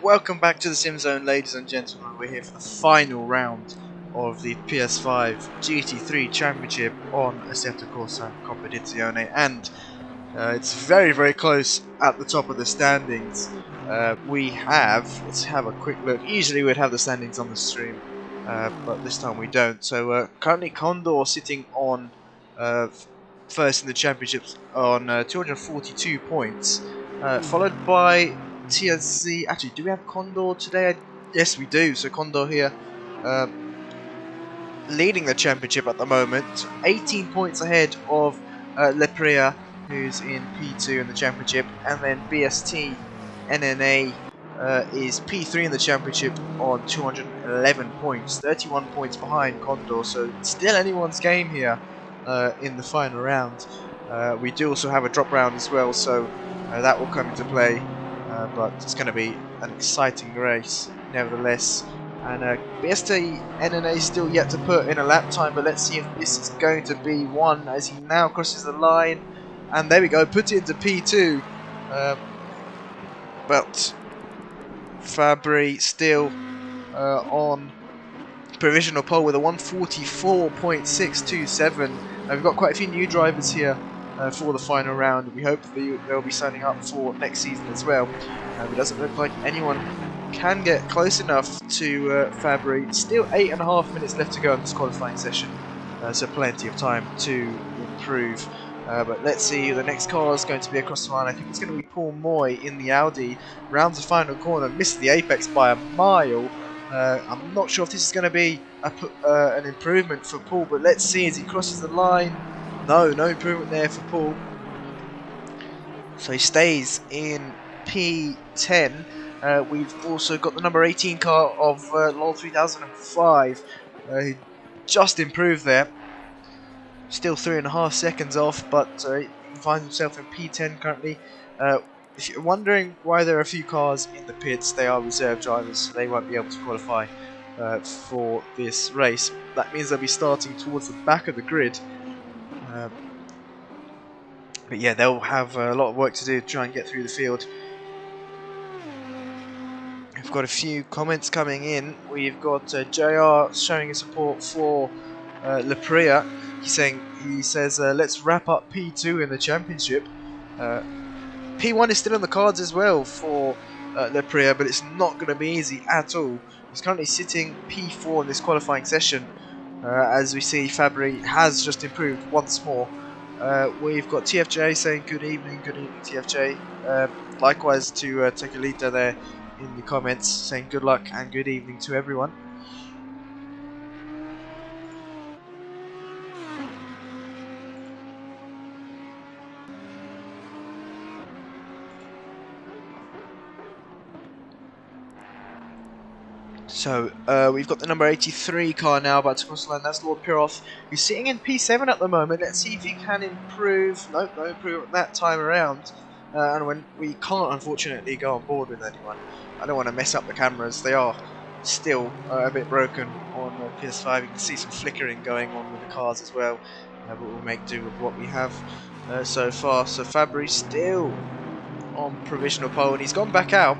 Welcome back to the SimZone, ladies and gentlemen. We're here for the final round of the PS5 GT3 Championship on Assetto Corsa Competizione, and it's very, very close at the top of the standings. Let's have a quick look. Usually we'd have the standings on the stream, but this time we don't. So currently Condor sitting on first in the championships on 242 points, followed by TNC. Actually, do we have Condor today? Yes, we do. So Condor here leading the championship at the moment, 18 points ahead of Lepria, who's in P2 in the championship, and then BST NNA is P3 in the championship on 211 points, 31 points behind Condor, so it's still anyone's game here in the final round. We do also have a drop round as well, so that will come into play, but it's going to be an exciting race nevertheless. And BST NNA is still yet to put in a lap time, but let's see if this is going to be one as he now crosses the line. And there we go, put it into P2. But Fabry still on provisional pole with a 144.627. We've got quite a few new drivers here for the final round. We hope they'll be signing up for next season as well. It doesn't look like anyone can get close enough to Fabry. Still 8.5 minutes left to go in this qualifying session, so plenty of time to improve. But let's see, the next car is going to be across the line. I think it's going to be Paul Moy in the Audi. Rounds the final corner, missed the apex by a mile. I'm not sure if this is going to be an improvement for Paul, but let's see as he crosses the line. No improvement there for Paul. So he stays in P10. We've also got the number 18 car of LOL 3005. He just improved there. Still 3.5 seconds off, but he finds himself in P10 currently. If you're wondering why there are a few cars in the pits, they are reserve drivers, so they won't be able to qualify for this race. That means they'll be starting towards the back of the grid. But yeah, they'll have a lot of work to do to try and get through the field. We've got a few comments coming in. We've got JR showing his support for Lepria. He says let's wrap up P2 in the championship. P1 is still on the cards as well for Lepria, but it's not going to be easy at all. He's currently sitting P4 in this qualifying session. As we see, Fabry has just improved once more. We've got TFJ saying good evening TFJ. Likewise to Tekalita there in the comments saying good luck and good evening to everyone. So we've got the number 83 car now about to cross the line. That's Lord Piroth, who's sitting in P7 at the moment. Let's see if he can improve. Nope, no improvement that time around. And when we can't unfortunately go on board with anyone, I don't want to mess up the cameras. They are still a bit broken on PS5. You can see some flickering going on with the cars as well, but we'll make do with what we have so far. So Fabry still on provisional pole, and he's gone back out,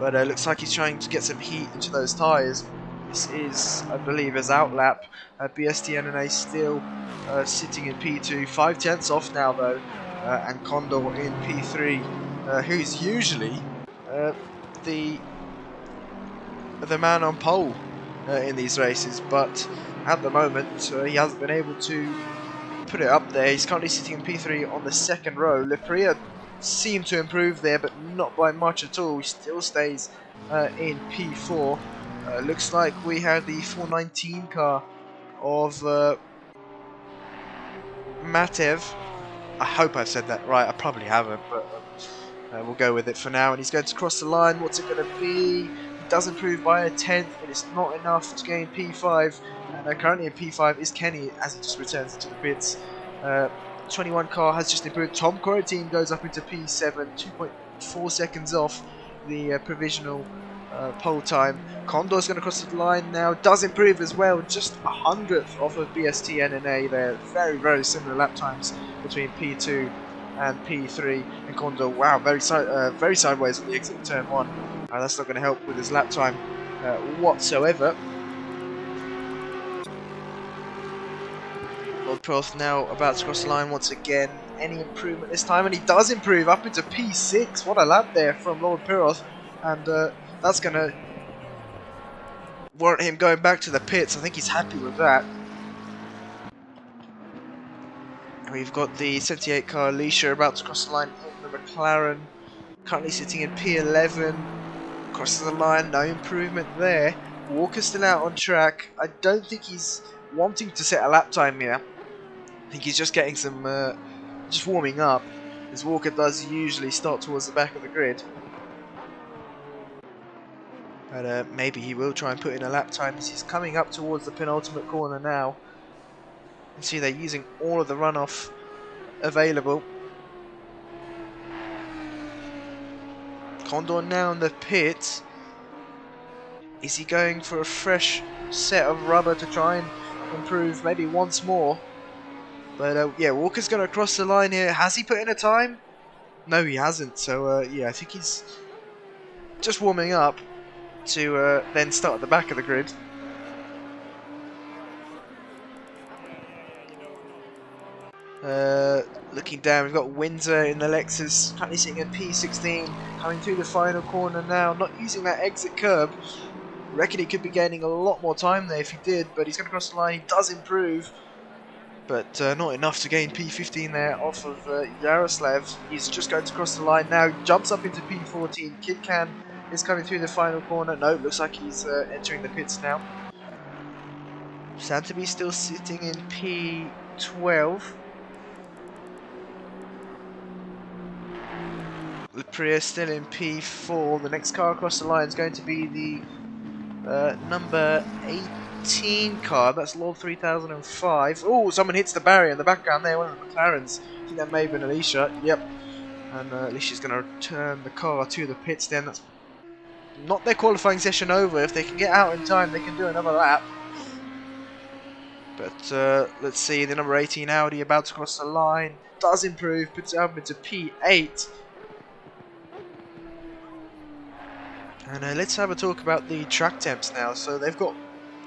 but looks like he's trying to get some heat into those tyres. This is, I believe, his outlap. BSTNNA still sitting in P2, 5/10 off now though, and Condor in P3, who's usually the man on pole in these races, but at the moment he hasn't been able to put it up there. He's currently sitting in P3 on the second row. Lepria seemed to improve there, but not by much at all. He still stays in P4. Looks like we have the 419 car of Matev. I hope I've said that right. I probably haven't, but we'll go with it for now. And he's going to cross the line. What's it going to be? He does improve by a 10th, but it's not enough to gain P5. And currently in P5 is Kenny as he just returns into the pits. 21 car has just improved. Tom Cortin goes up into P7, 2.4 seconds off the provisional pole time. Condor's going to cross the line now, does improve as well, just 100th off of BSTNNA there. Very, very similar lap times between P2 and P3. And Condor, wow, very sideways at the exit of turn 1. That's not going to help with his lap time whatsoever. Lord Piroth now about to cross the line once again. Any improvement this time? And he does improve up into P6. What a lap there from Lord Piroth. And that's going to warrant him going back to the pits. I think he's happy with that. We've got the 78 car Alicia about to cross the line in the McLaren. Currently sitting in P11. Crosses the line, no improvement there. Walker's still out on track. I don't think he's wanting to set a lap time here. I think he's just getting some, just warming up, as Walker does usually start towards the back of the grid. But maybe he will try and put in a lap time as he's coming up towards the penultimate corner now. You can see they're using all of the runoff available. Condor now in the pit. Is he going for a fresh set of rubber to try and improve maybe once more? But yeah, Walker's going to cross the line here. Has he put in a time? No, he hasn't. So yeah, I think he's just warming up to then start at the back of the grid. Looking down, we've got Windsor in the Lexus, currently sitting at P16, coming through the final corner now, not using that exit curb. Reckon he could be gaining a lot more time there if he did, but he's going to cross the line. He does improve, but not enough to gain P15 there off of Yaroslav. He's just going to cross the line now, jumps up into P14. Kidcan is coming through the final corner. No, looks like he's entering the pits now. Santaby still sitting in P12. Lepria still in P4. The next car across the line is going to be the number 18 car. That's Lord 3005. Oh, someone hits the barrier in the background there. One of the McLarens. I think that may have been Alicia. Yep. And Alicia's going to return the car to the pits then. That's not their qualifying session over. If they can get out in time, they can do another lap. But let's see. The number 18 Audi about to cross the line. Does improve. Puts it up into P8. And let's have a talk about the track temps now. So they've got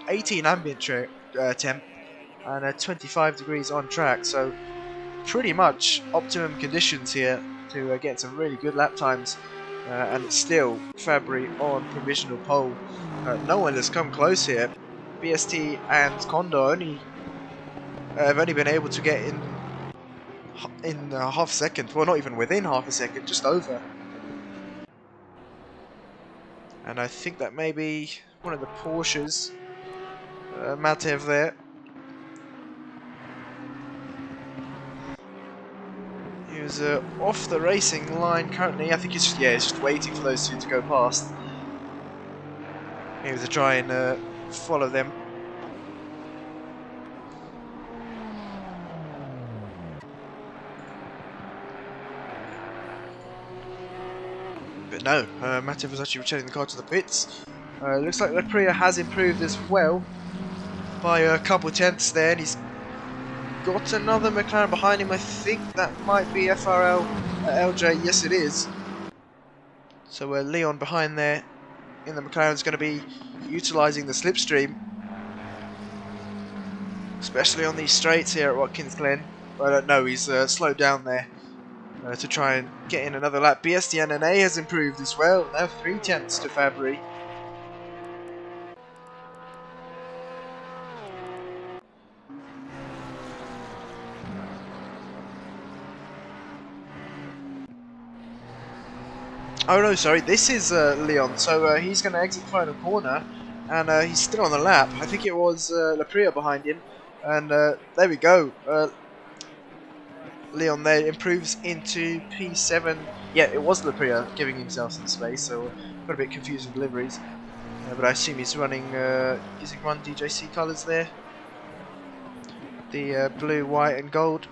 18 ambient temp and 25 degrees on track. So pretty much optimum conditions here to get some really good lap times. And it's still Fabry on provisional pole. No one has come close here. BST and Condor have only been able to get in half a second. Well, not even within half a second, just over. And I think that may be one of the Porsches. Matev there. He was off the racing line currently. I think he's just waiting for those two to go past. Maybe to try and follow them. But no, Matthew was actually returning the car to the pits. Looks like Lapria has improved as well by a couple tenths there, and he's got another McLaren behind him. I think that might be FRL LJ. Yes, it is. So Leon behind there in the McLaren is going to be utilising the slipstream, especially on these straights here at Watkins Glen. I don't know, he's slowed down there to try and get in another lap. BSDNNA has improved as well, now 3 tenths to Fabry. Oh no, sorry, this is Leon, so he's going to exit final corner, and he's still on the lap. I think it was Lapria behind him, and there we go. Leon there improves into P7. Yeah, it was Lapria giving himself some space, so got a bit confused with deliveries. But I assume he's running using Run DJC colours there. The blue, white and gold.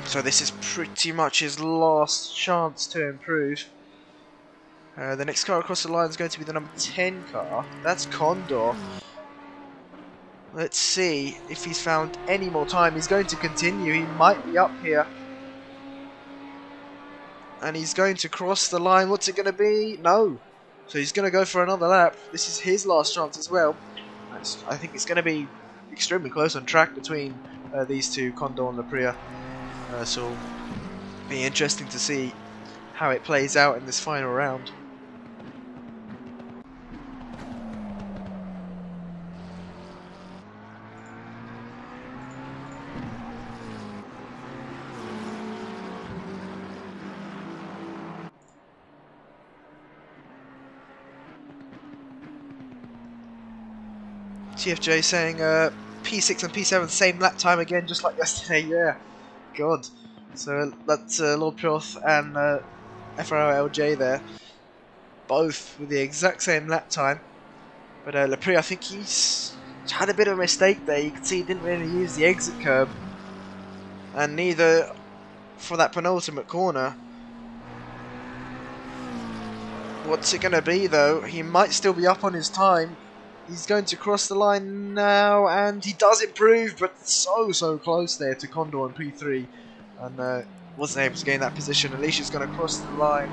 So this is pretty much his last chance to improve. The next car across the line is going to be the number 10 car. That's Condor. Let's see if he's found any more time. He's going to continue. He might be up here. And he's going to cross the line. What's it going to be? No. So he's going to go for another lap. This is his last chance as well. I think it's going to be extremely close on track between these two, Condor and Lapria. So it'll be interesting to see how it plays out in this final round. TFJ saying P6 and P7 same lap time again, just like yesterday. Yeah, God. So that's Lord Proth and FRLJ there, both with the exact same lap time. But Lapria, I think he's had a bit of a mistake there. You can see he didn't really use the exit curb, and neither for that penultimate corner. What's it going to be though? He might still be up on his time. He's going to cross the line now, and he does improve, but so close there to Condor and P3, and wasn't able to gain that position. Alicia's going to cross the line.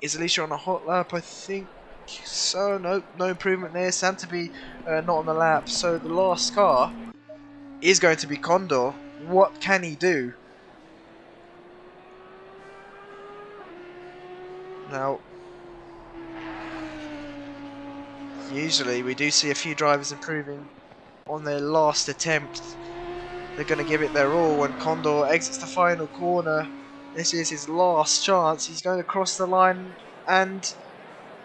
Is Alicia on a hot lap? I think so. No improvement there. Santaby not on the lap. So the last car is going to be Condor. What can he do? Now, usually we do see a few drivers improving on their last attempt. They're going to give it their all when Condor exits the final corner. This is his last chance. He's going to cross the line, and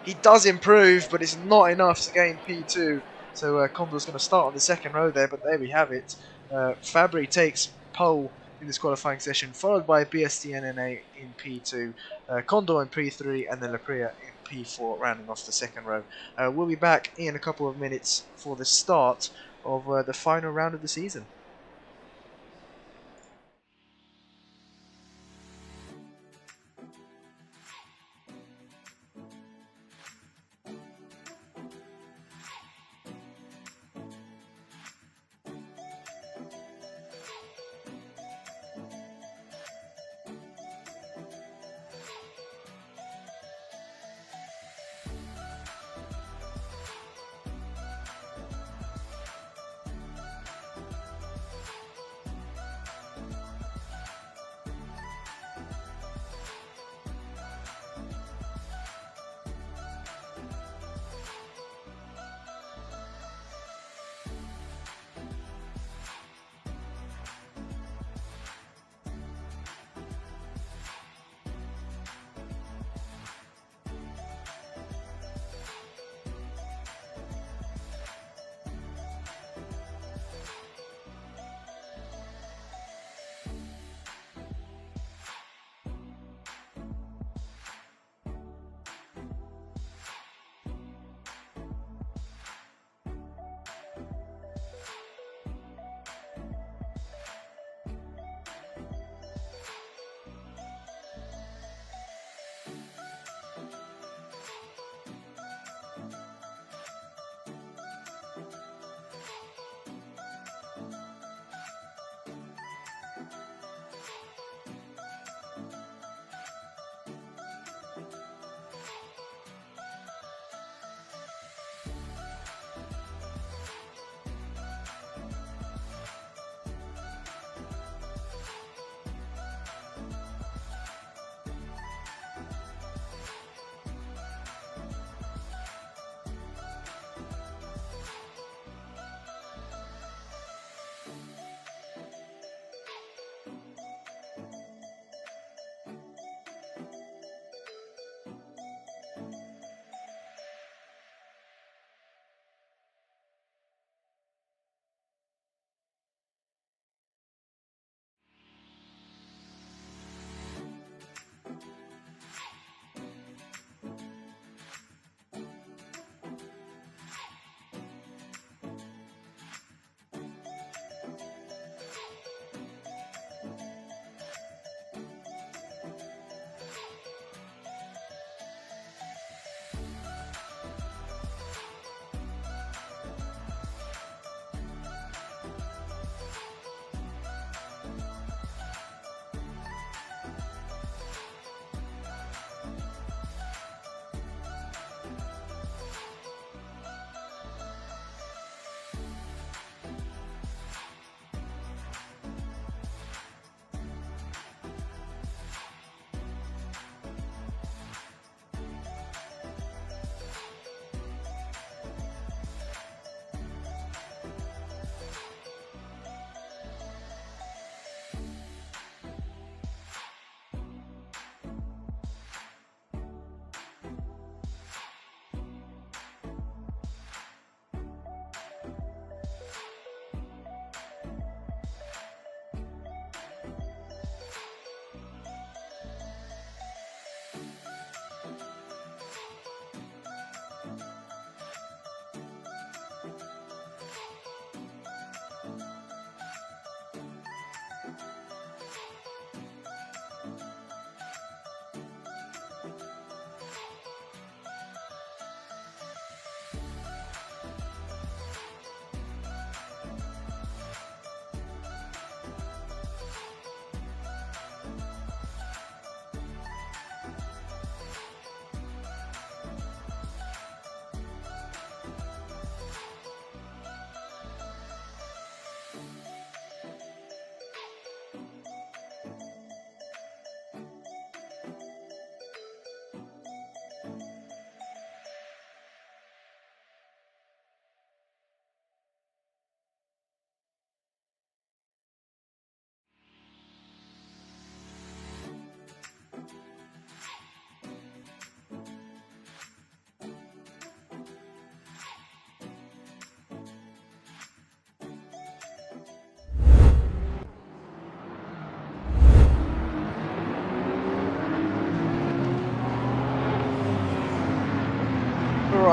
he does improve, but it's not enough to gain P2. So Condor's going to start on the second row there, but there we have it. Fabry takes pole in this qualifying session, followed by BSDNNA in P2, Condor in P3, and then Lapria in P4, rounding off the second row. We'll be back in a couple of minutes for the start of the final round of the season.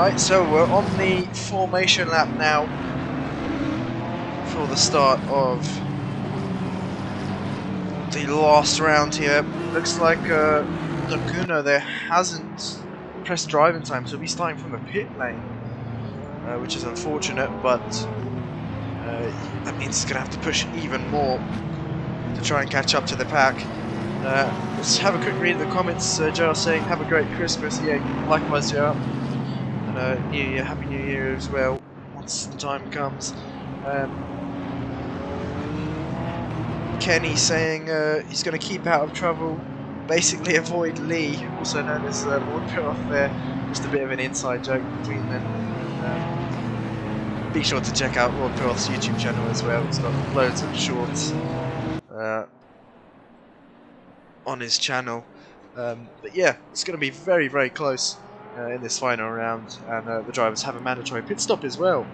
Right, so we're on the formation lap now for the start of the last round here. Looks like Kuno there hasn't pressed driving time, so he'll be starting from the pit lane, which is unfortunate, but that means he's going to have to push even more to try and catch up to the pack. Let's have a quick read of the comments. Joe saying, have a great Christmas. Yeah, likewise, Joe. And New Year, Happy New Year as well, once the time comes. Kenny saying he's going to keep out of trouble, basically avoid Lee, also known as Woodcraft there. Just a bit of an inside joke between them. Be sure to check out Lord Perth's YouTube channel as well. He's got loads of shorts on his channel. But yeah, it's going to be very, very close in this final round, and the drivers have a mandatory pit stop as well.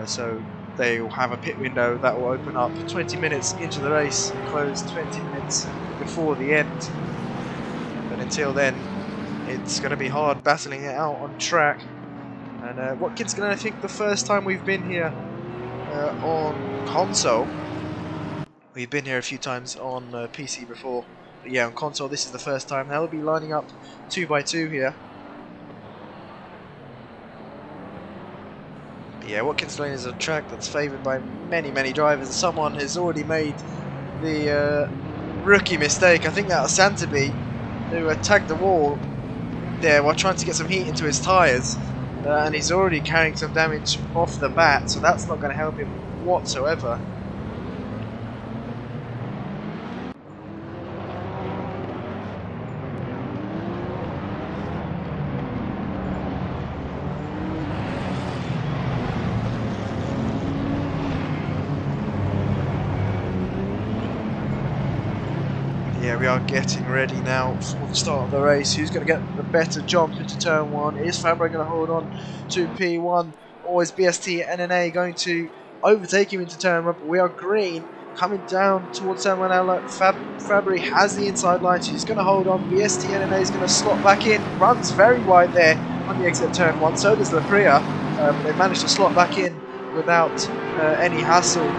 So they will have a pit window that will open up 20 minutes into the race and close 20 minutes before the end. But until then, it's going to be hard battling it out on track. And Watkins going to think the first time we've been here on console. We've been here a few times on PC before, but yeah, on console this is the first time. They'll be lining up 2 by 2 here. But yeah, Watkins Lane is a track that's favoured by many, many drivers. Someone has already made the rookie mistake. I think that was Santaby, who tagged the wall there while trying to get some heat into his tyres. And he's already carrying some damage off the bat, so that's not going to help him whatsoever. Yeah, we are getting ready now for the start of the race. Who's going to get the better jump into turn 1? Is Fabra going to hold on to P1? Or is BST NNA going to overtake him into turn 1? But we are green, coming down towards turn 1 now. Like Fabry has the inside line, so he's going to hold on. BST NNA is going to slot back in. Runs very wide there on the exit of turn 1. So does Lapria. They managed to slot back in without any hassle.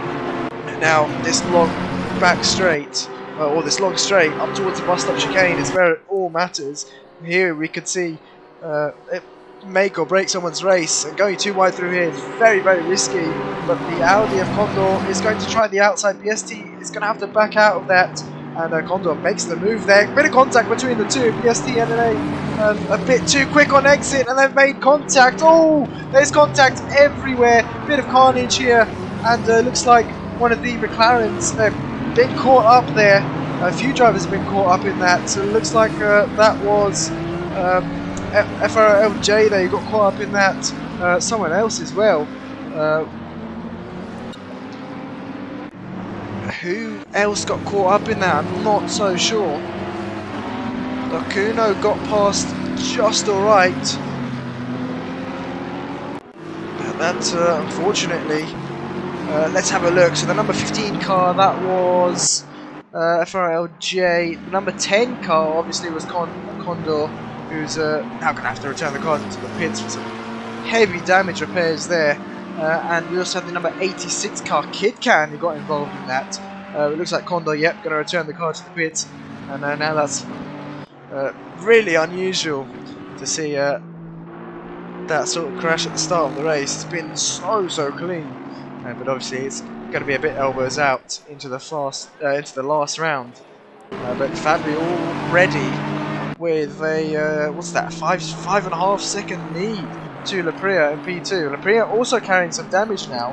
Now, this long back straight, or this long straight up towards the bus stop chicane is where it all matters. Here we could see it make or break someone's race, and going too wide through here is very, very risky. But the Audi of Condor is going to try the outside. BST is going to have to back out of that, and Condor makes the move there. Bit of contact between the two. BST and NNA a bit too quick on exit, and they've made contact. Oh, there's contact everywhere. Bit of carnage here, and looks like one of the McLarens been caught up there. A few drivers have been caught up in that, so it looks like that was FRLJ there who got caught up in that. Someone else as well. Who else got caught up in that? I'm not so sure. Kuno got past just alright. But that, unfortunately, let's have a look. So the number 15 car, that was FRLJ. The number 10 car obviously was Condor, who's now going to have to return the car to the pits for some heavy damage repairs there. And we also have the number 86 car, KidCan, who got involved in that. It looks like Condor, yep, going to return the car to the pits. And now that's really unusual to see that sort of crash at the start of the race. It's been so clean. But obviously it's going to be a bit elbows out into the last round. But Fabry already with a what's that, 5.5 second lead to Lapria in P2. Lapria also carrying some damage now,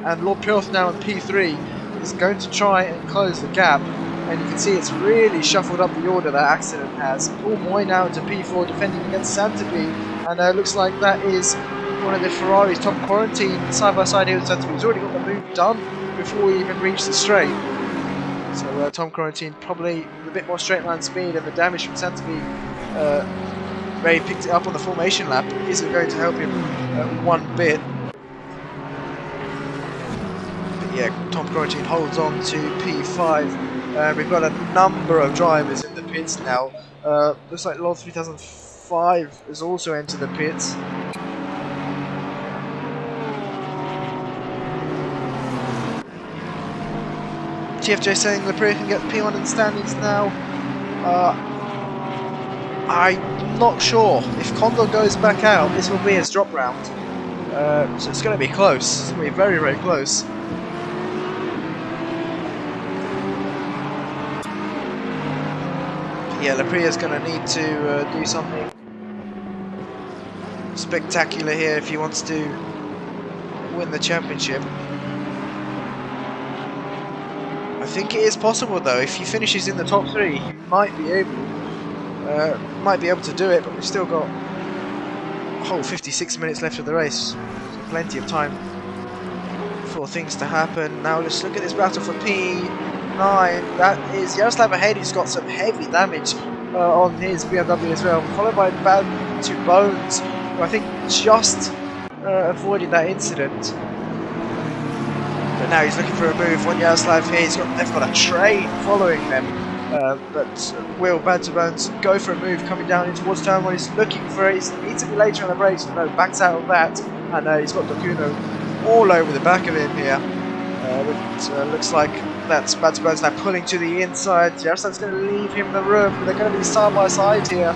and Lord Perth now in P3 is going to try and close the gap. And you can see it's really shuffled up the order, that accident has. All Moy now into P4 defending against Santaby, and looks like that is one of the Ferraris, Tom Quarantine, side by side here with Santaby. He's already got the move done before we even reach the straight. So Tom Quarantine probably with a bit more straight line speed, and the damage from Santaby, where he picked it up on the formation lap, isn't going to help him one bit. But yeah, Tom Quarantine holds on to P5. We've got a number of drivers in the pits now. Looks like Lord 3005 has also entered the pits. TFJ saying Lapria can get P1 in the standings now. I'm not sure. If Condor goes back out, this will be his drop round. So it's going to be close. It's going to be very, very close. Yeah, Lapria's going to need to do something spectacular here if he wants to win the championship. I think it is possible though. If he finishes in the top 3, he might be able to do it. But we've still got a whole 56 minutes left of the race, so plenty of time for things to happen. Now let's look at this battle for P9. That is Jaroslav ahead. He's got some heavy damage on his BMW as well, followed by Bad to Bones, who I think just avoided that incident. But now he's looking for a move on Jaroslav here. They've got a train following them. But will Bad to Bones go for a move coming down in towards turn 1? He's looking for it. He needs to be later on the brakes, but no, backs out of that. And he's got DeedeeTKU all over the back of him here. It looks like that's Bad to Bones now pulling to the inside. Jaroslav's going to leave him the room, but they're going to be side by side here.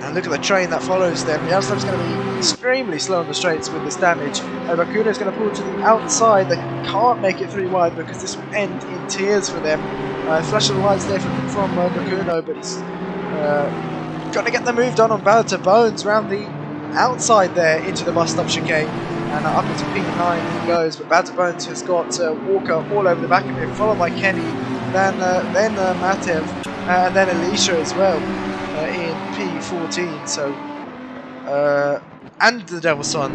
And look at the train that follows them. Jaroslav's going to be extremely slow on the straights with this damage. DeedeeTKU going to pull to the outside. They can't make it 3 wide because this will end in tears for them. Flash of the lights there from DeedeeTKU, but he's got to get the move done on Bad to Bones round the outside there into the bus stop chicane. And up into P9 he goes, but Bad to Bones has got Walker all over the back of him, followed by Kenny, then Matev, and then Alicia as well in P14. So and the Devil's Son.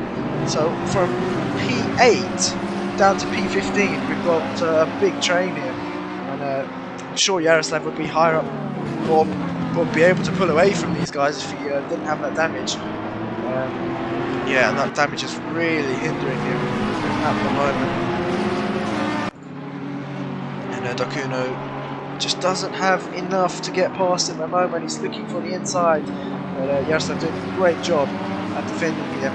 So from P8 down to P15, we've got a big train here, and I'm sure Jaroslav would be higher up or be able to pull away from these guys if he didn't have that damage. Yeah, that damage is really hindering him at the moment. And DeedeeTKU just doesn't have enough to get past him at the moment. He's looking for the inside. But Jaroslav doing a great job at defending him.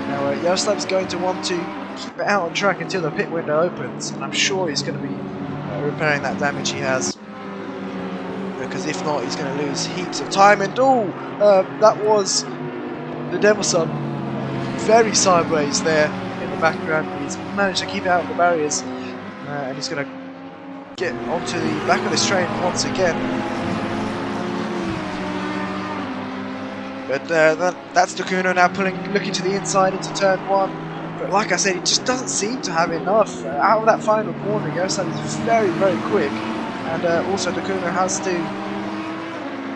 Now Jaroslav's going to want to keep it out on track until the pit window opens. And I'm sure he's going to be repairing that damage he has. Because if not, he's going to lose heaps of time. And that was the Devil's Son. Very sideways there in the background. He's managed to keep it out of the barriers, and he's going to get onto the back of this train once again. But that's DeedeeTKU now looking to the inside into turn 1. But like I said, he just doesn't seem to have enough. Out of that final corner, Jaroslav is very, very quick, and also DeedeeTKU has to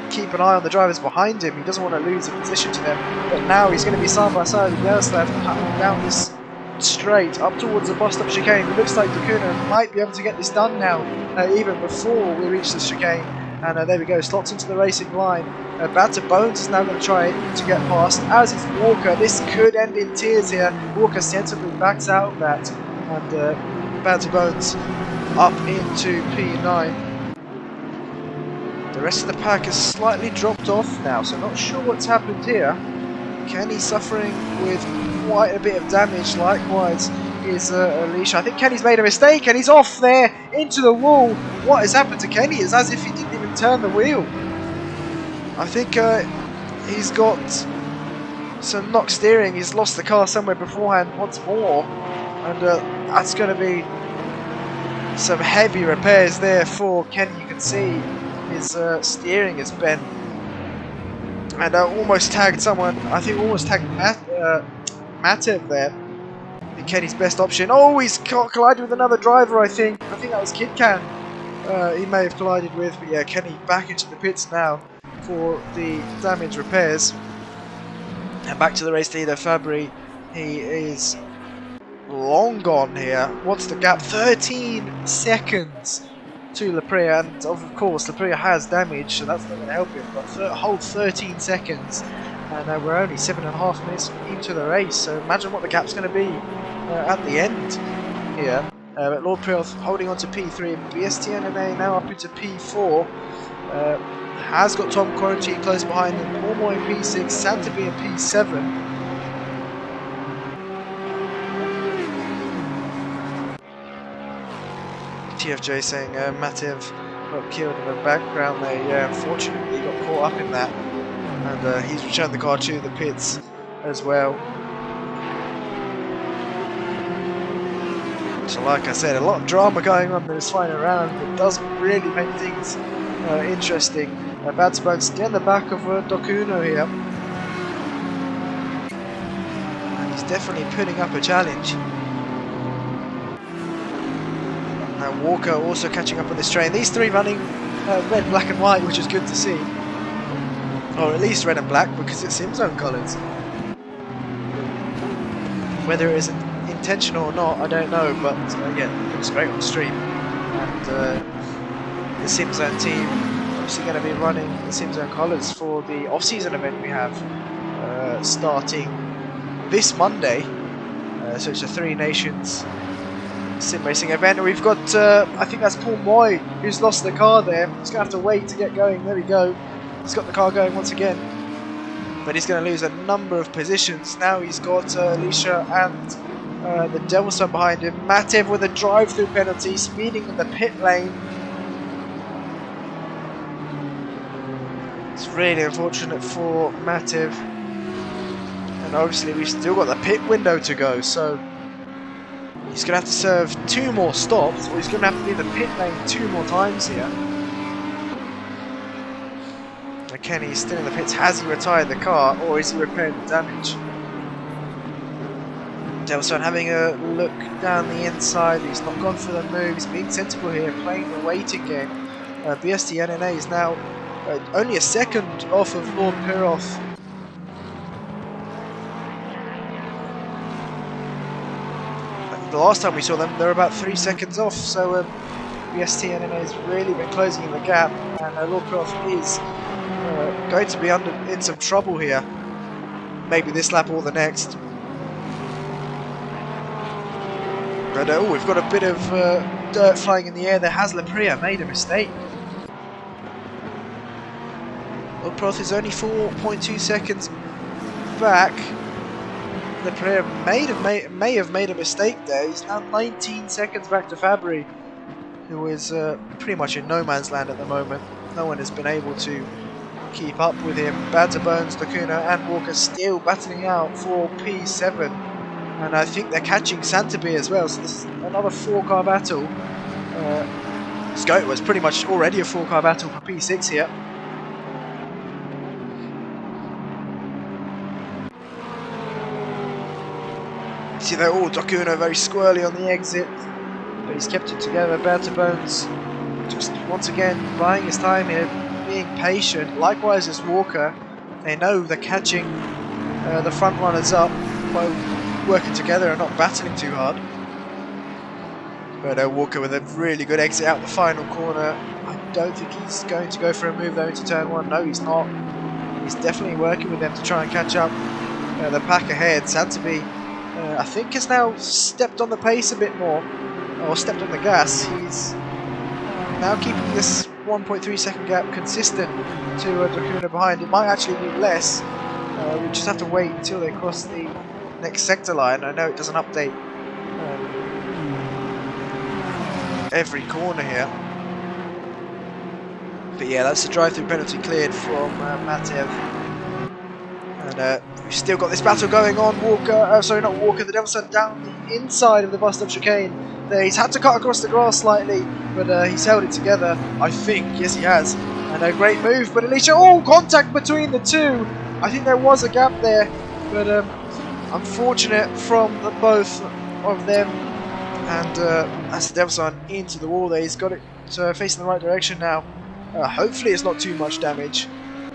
keep an eye on the drivers behind him. He doesn't want to lose a position to them, but now he's going to be side by side with Jaroslav coming down this straight up towards the bus stop chicane. It looks like DeedeeTKU might be able to get this done now, even before we reach the chicane. And there we go, slots into the racing line. Bad to Bones is now going to try to get past, as is Walker. This could end in tears here. Walker sensibly backs out of that, and Bad to Bones up into P9. The rest of the pack has slightly dropped off now, so not sure what's happened here. Kenny suffering with quite a bit of damage, likewise is Alicia. I think Kenny's made a mistake and he's off there into the wall. What has happened to Kenny? It's as if he didn't even turn the wheel. I think he's got some knock steering. He's lost the car somewhere beforehand once more, and that's going to be some heavy repairs there for Kenny. You can see his steering is bent, and almost tagged someone. I think almost tagged Matev there. I think Kenny's best option. Oh, he's collided with another driver. I think that was KidCan. He may have collided with, but yeah, Kenny back into the pits now for the damage repairs. And back to the race leader, Fabry. He is long gone here. What's the gap? 13 seconds to Lapria, and of course Lapria has damage, so that's not going to help him, but a whole 13 seconds, and we're only 7.5 minutes into the race, so imagine what the gap's going to be at the end here. But Lord Prioth holding on to P3, BSTNNA now up into P4, has got Tom Quarantine close behind him, Mormoy in P6, Santaby in P7. TFJ saying Matev got killed in the background there. Yeah, unfortunately he got caught up in that. And he's returned the car to the pits as well. So like I said, a lot of drama going on in this final round, but doesn't really make things interesting. Badspons get in the back of DeedeeTKU here. And he's definitely putting up a challenge. Now Walker also catching up on this train. These three running red, black and white, which is good to see. Or at least red and black, because it's SimZone colours. Whether it is intentional or not, I don't know, but again, it looks great on stream. And the SimZone team obviously going to be running the SimZone colours for the off-season event we have starting this Monday. So it's a 3 Nations sim racing event, and we've got I think that's Paul Moy who's lost the car there. He's going to have to wait to get going. There we go. He's got the car going once again, but he's going to lose a number of positions. Now he's got Alicia and the DeedeeTKU behind him. Matev with a drive-through penalty, speeding in the pit lane. It's really unfortunate for Matev, and obviously we've still got the pit window to go, so he's going to have to serve 2 more stops, or he's going to have to be in the pit lane 2 more times here. Kenny's still in the pits. Has he retired the car, or is he repairing the damage? DeedeeTKU having a look down the inside. He's not gone for the move. He's being sensible here, playing the waiting game. BST NNA is now only a second off of Lord Piroth. The last time we saw them, they were about 3 seconds off. So BST NNA has really been closing in the gap, and Lord Piroth is going to be in some trouble here. Maybe this lap or the next. But we've got a bit of dirt flying in the air there. Has Lapria made a mistake? Lord Piroth is only 4.2 seconds back. Lapria may have made a mistake there. He's now 19 seconds back to Fabry, who is pretty much in no man's land at the moment. No one has been able to keep up with him. Badterbones, DeedeeTKU and Walker still battling out for P7, and I think they're catching Santabe as well, so this is another 4-car battle. Scout was pretty much already a 4-car battle for P6 here. See they're all DeedeeTKU very squirrely on the exit, but he's kept it together. Badterbones just once again buying his time here, being patient. Likewise as Walker. They know they're catching the front runners up by working together and not battling too hard. But Walker with a really good exit out the final corner. I don't think he's going to go for a move though into turn 1. No, he's not. He's definitely working with them to try and catch up the pack ahead. Santabe I think has now stepped on the pace a bit more, or stepped on the gas. He's now keeping this 1.3 second gap consistent to DeedeeTKU behind. It might actually be less. We just have to wait until they cross the next sector line. I know it doesn't update every corner here, but yeah, that's the drive-through penalty cleared from Matev. And we've still got this battle going on. Walker, sorry, not Walker, the DeedeeTKU down the inside of the bus-stop chicane. There, he's had to cut across the grass slightly, but he's held it together, I think. Yes, he has. And a great move, but Alicia, oh, contact between the two. I think there was a gap there, but unfortunate from both of them. And that's the DeedeeTKU into the wall there. He's got it facing the right direction now. Hopefully it's not too much damage,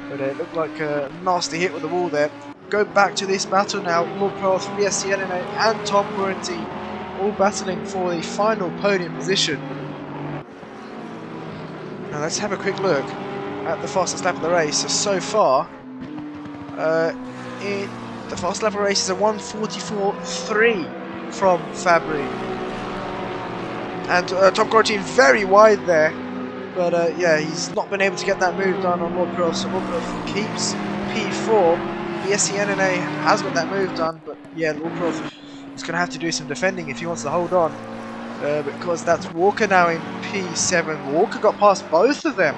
but it looked like a nasty hit with the wall there. Go back to this battle now. Lord Piroth, BST NNA and Tom Curtin all battling for the final podium position. Now let's have a quick look at the fastest lap of the race. So far, the fastest lap of the race is a 1:44.3 from Fabry. And Tom Curtin very wide there, but yeah, he's not been able to get that move done on Lord Piroth, so Lord Piroth keeps P4. BST NNA has got that move done, but yeah, Lord Piroth is going to have to do some defending if he wants to hold on. because that's Walker now in P7. Walker got past both of them,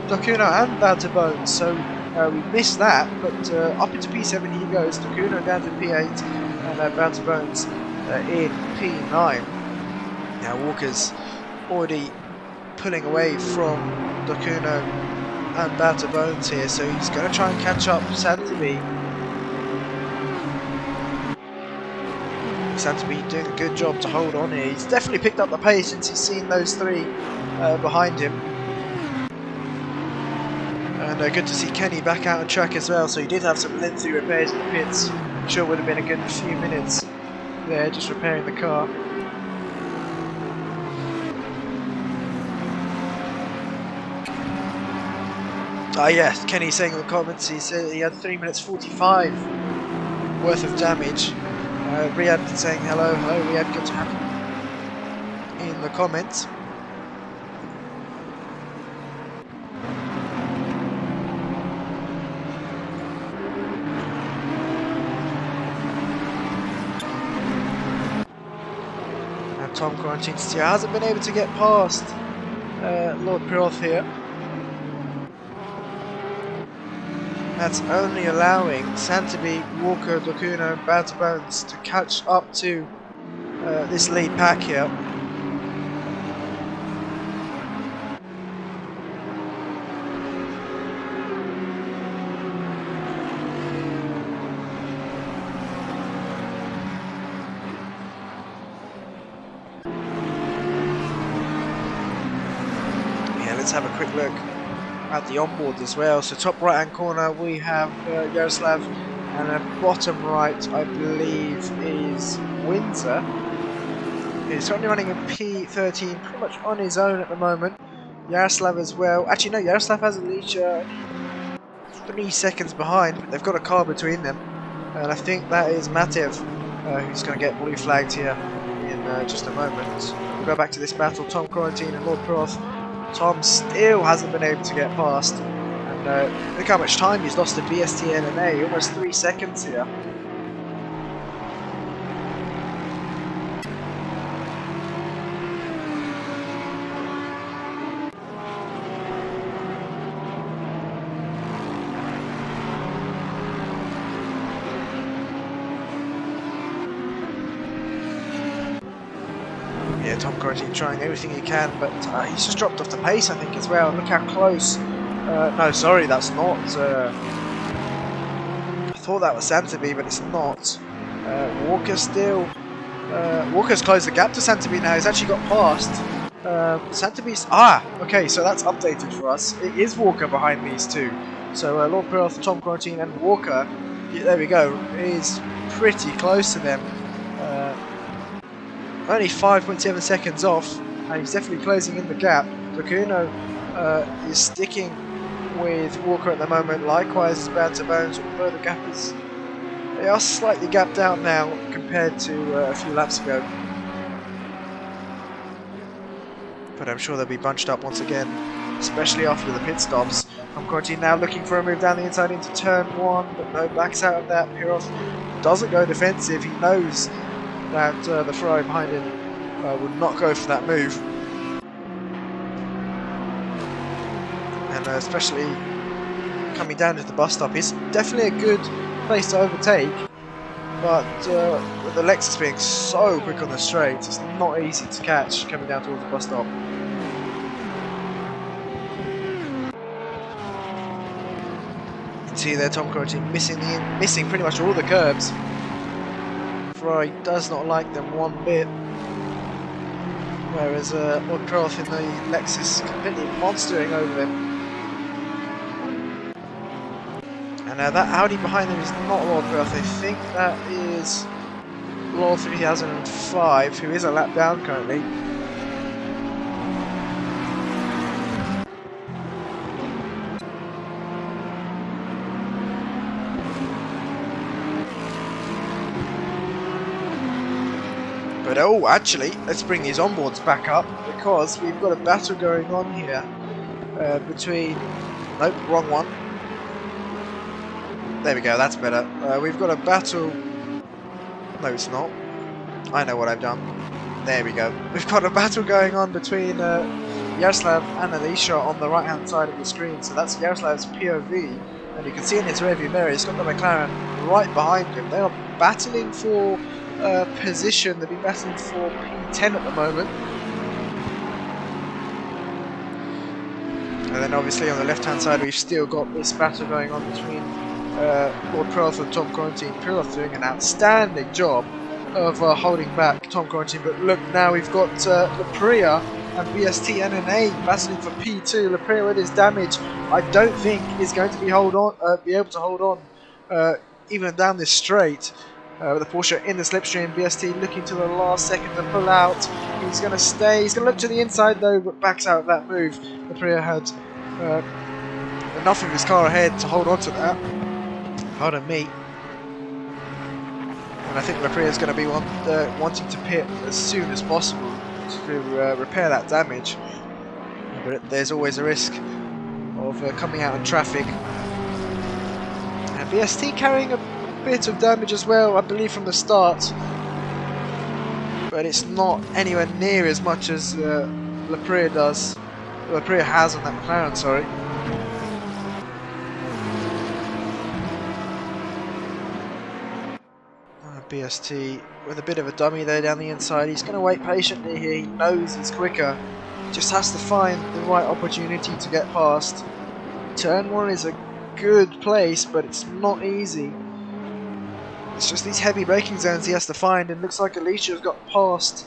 DeedeeTKU and Bountybones, so we missed that, but up into P7 he goes. DeedeeTKU down to P8 and Bountybones in P9. Now Walker's already pulling away from DeedeeTKU and Bountybones here, so he's going to try and catch up Santaby. Santaby doing a good job to hold on here. He's definitely picked up the pace since he's seen those three behind him. And good to see Kenny back out on track as well, so he did have some lengthy repairs in the pits. I'm sure it would have been a good few minutes there just repairing the car. Ah yes, Kenny saying in the comments he said he had 3 minutes 45 worth of damage. Riyadh saying hello, Riyadh, good to have you in the comments. And Tom Quarantine still hasn't been able to get past Lord Piroth here. That's only allowing Santaby, Walker, DeedeeTKU and Bountybones to catch up to this lead pack here. Yeah, let's have a quick look at the onboard as well. So top right hand corner we have Yaroslav, and bottom right I believe is Windsor. He's currently running a P13 pretty much on his own at the moment. Yaroslav as well. Actually no, Yaroslav has Alicia 3 seconds behind, but they've got a car between them, and I think that is Matev who's going to get blue flagged here in just a moment. We'll go back to this battle, Tom Quarantine and Lord Piroth. Tom still hasn't been able to get past, and look how much time he's lost to BSTN and A, almost 3 seconds here. Yeah, Tom Curtin trying everything he can, but he's just dropped off the pace, I think, as well. Look how close. No, sorry, that's not. I thought that was Santaby, but it's not. Walker still. Walker's closed the gap to Santaby now. He's actually got past. Santaby's. Okay, so that's updated for us. It is Walker behind these two. So Lord Piroth, Tom Quarantine, and Walker. Yeah, there we go. Is pretty close to them. Only 5.7 seconds off, and he's definitely closing in the gap. DeedeeTKU is sticking with Walker at the moment, likewise Bountybones, although the gap is... They are slightly gapped out now compared to a few laps ago. But I'm sure they'll be bunched up once again, especially after the pit stops. Quarantine now looking for a move down the inside into turn 1, but no, backs out of that. Piroth doesn't go defensive, he knows that the Ferrari behind him would not go for that move, and especially coming down to the bus stop is definitely a good place to overtake, but with the Lexus being so quick on the straight, it's not easy to catch coming down towards the bus stop. You can see there Tom Curtin missing pretty much all the curbs. Ferrari does not like them one bit, whereas Lord Piroth in the Lexus completely monstering over them. And that Audi behind them is not Lord Piroth. I think that is Lord 3005, who is a lap down currently. But oh, actually, let's bring these onboards back up, because we've got a battle going on here between... Nope, wrong one. There we go, that's better. We've got a battle... No, it's not. I know what I've done. There we go. We've got a battle going on between Yaroslav and Alicia on the right hand side of the screen. So that's Yaroslav's POV, and you can see in his rearview mirror he's got the McLaren right behind him. They are battling for position. They've been battling for P10 at the moment. And then obviously on the left hand side we've still got this battle going on between Lord Peralth and Tom Quarantine. Peralth doing an outstanding job of holding back Tom Quarantine, but look, now we've got Lapria and BST NNA battling for P2. Lapria with his damage, I don't think is going to be able to hold on even down this straight. With the Porsche in the slipstream, BST looking to the last second to pull out. He's going to stay, he's going to look to the inside though, but backs out of that move. Lapria had enough of his car ahead to hold on to that. Pardon me. And I think Lapria is going to be wanting to pit as soon as possible to repair that damage. But there's always a risk of coming out in traffic. And BST carrying a bit of damage as well, I believe, from the start. But it's not anywhere near as much as Lapria does. Lapria has on that McLaren, sorry. BST with a bit of a dummy there down the inside. He's going to wait patiently here. He knows he's quicker. Just has to find the right opportunity to get past. Turn 1 is a good place, but it's not easy. It's just these heavy braking zones he has to find, and looks like Alicia's got past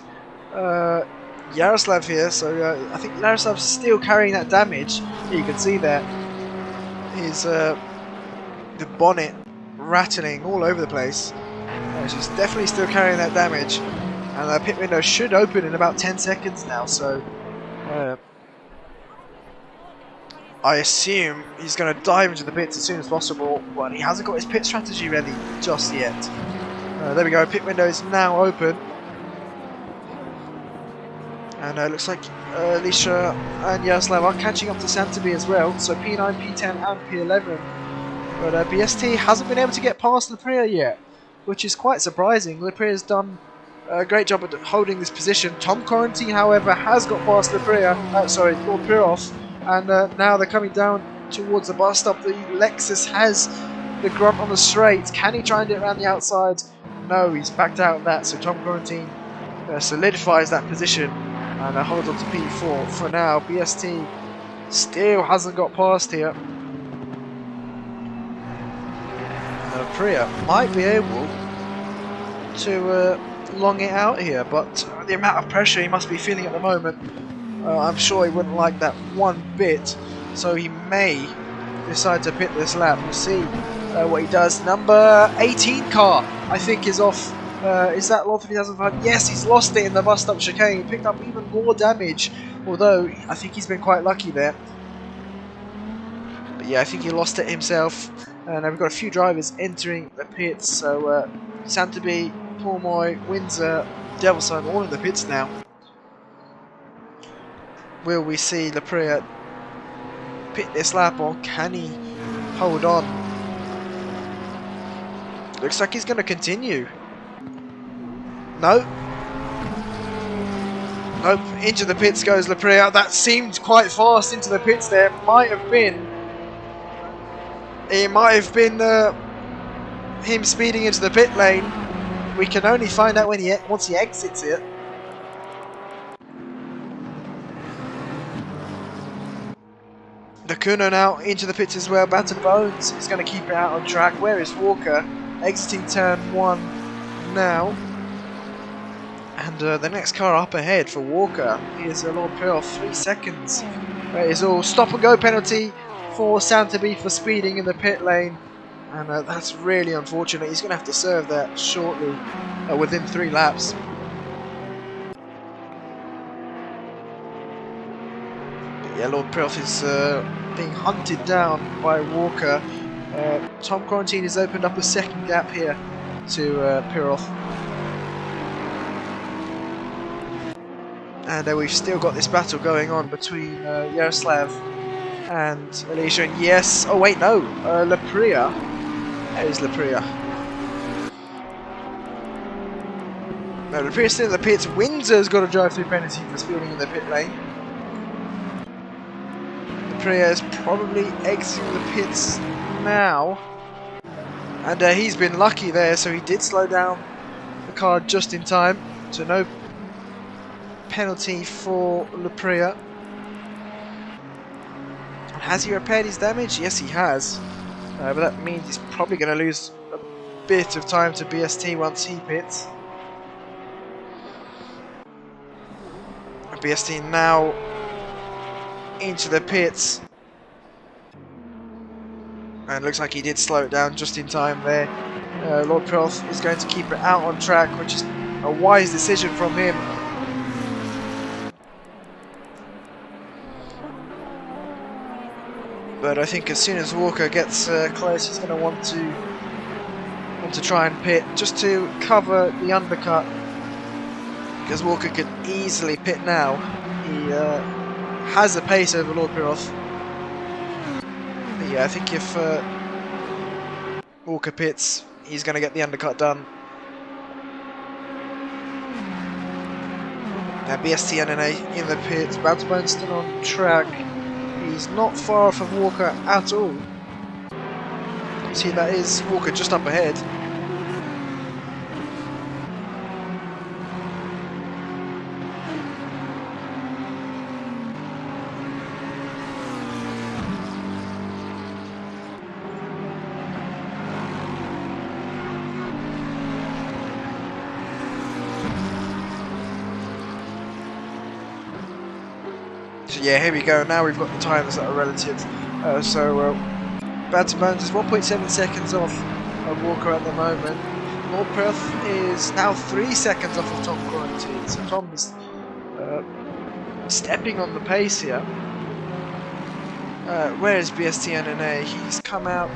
Yaroslav here, so I think Yaroslav's still carrying that damage. You can see there is the bonnet rattling all over the place. She's definitely still carrying that damage, and the pit window should open in about 10 seconds now, so I assume he's going to dive into the pits as soon as possible, but he hasn't got his pit strategy ready just yet. There we go, pit window is now open, and it looks like Alicia and Yaroslav are catching up to Santabi as well, so P9, P10 and P11, but BST hasn't been able to get past Lapria yet, which is quite surprising. Lapria's done a great job at holding this position. Tom Quarantine, however, has got past Lord Peralth, and now they're coming down towards the bus stop. The Lexus has the grunt on the straight. Can he try and get around the outside? No, he's backed out of that, so Tom Quarantine solidifies that position and holds on to P4 for now. BST still hasn't got past here. Lapria might be able to long it out here, but the amount of pressure he must be feeling at the moment, I'm sure he wouldn't like that one bit, so he may decide to pit this lap. We'll see what he does. Number 18 car, I think, is off. Is that Lord 3005? Yes, he's lost it in the bus stop chicane. He picked up even more damage, although I think he's been quite lucky there. But yeah, I think he lost it himself. And we've got a few drivers entering the pits, so Santabi, Pormoy, Windsor, Devilson, all in the pits now. Will we see Lapria pit this lap, or can he hold on? Looks like he's going to continue. No. Nope, into the pits goes Lapria. That seemed quite fast into the pits there. It might have been him speeding into the pit lane. We can only find out when once he exits it. The Kuno now into the pits as well. Battered Bones is going to keep it out on track. Where is Walker? Exiting turn 1 now. And the next car up ahead for Walker is Lord Peralth, 3 seconds. That is all. Stop and go penalty for Santabi for speeding in the pit lane, and that's really unfortunate. He's going to have to serve that shortly, within 3 laps. But yeah, Lord Peralth is being hunted down by Walker. Tom Quarantine has opened up a second gap here to Peralth. And we've still got this battle going on between Yaroslav and Alicia. And yes, oh wait, no, Lapria. That is Lapria. No, Lapria still in the pits. Windsor's got a drive-through penalty for speeding in the pit lane. Lapria is probably exiting the pits now. And he's been lucky there, so he did slow down the car just in time. So no penalty for Lapria. Has he repaired his damage? Yes, he has. But that means he's probably going to lose a bit of time to BST once he pits. BST now into the pits. And looks like he did slow it down just in time there. Lord Proth is going to keep it out on track, which is a wise decision from him. But I think as soon as Walker gets close, he's going to want to try and pit just to cover the undercut, because Walker could easily pit now. He has a pace over Lord Piroth. But yeah, I think if Walker pits, he's going to get the undercut done. Now BST NNA in the pits, Bounce still on track. He's not far from Walker at all. See, that is Walker just up ahead. So yeah, here we go. Now we've got the times that are relative. Bad to Bones is 1.7 seconds off of Walker at the moment. Lord Perth is now 3 seconds off of Tom Quarantine. So Tom is stepping on the pace here. Where is BST NNA? He's come out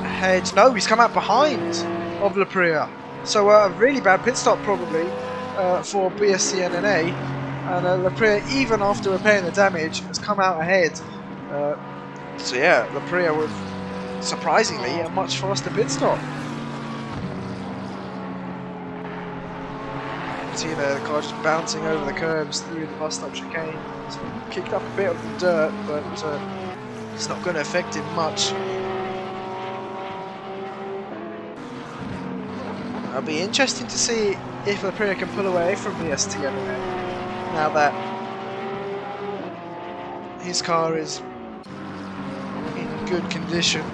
ahead. No, he's come out behind of Lapria. So a really bad pit stop probably for BST NNA. And Lapria, even after repairing the damage, has come out ahead. So yeah, Lapria with, surprisingly, a much faster pit stop. You can see there, the car just bouncing over the curbs through the bus stop chicane. It's kicked up a bit of the dirt, but it's not going to affect him much. It'll be interesting to see if Lapria can pull away from BST NNA. Now that his car is in good condition.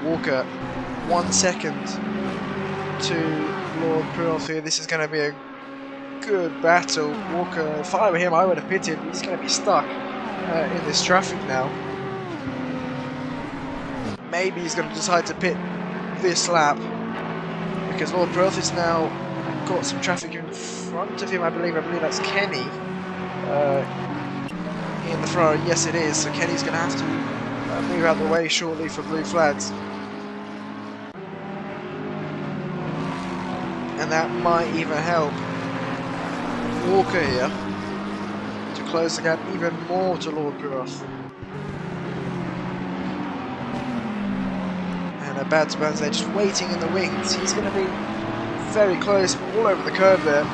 Walker 1 second to Lord Piroth here. This is going to be a good battle. Walker, if I were him, I would have pitted. He's going to be stuck in this traffic now. Maybe he's going to decide to pit this lap, because Lord Piroth is now got some traffic in front of him. I believe that's Kenny in the front. Yes, it is. So Kenny's going to have to move out the way shortly for blue flags, and that might even help Walker here to close the gap even more to Lord Piroth. And Bad to Bones there just waiting in the wings. He's going to be very close, all over the curve there.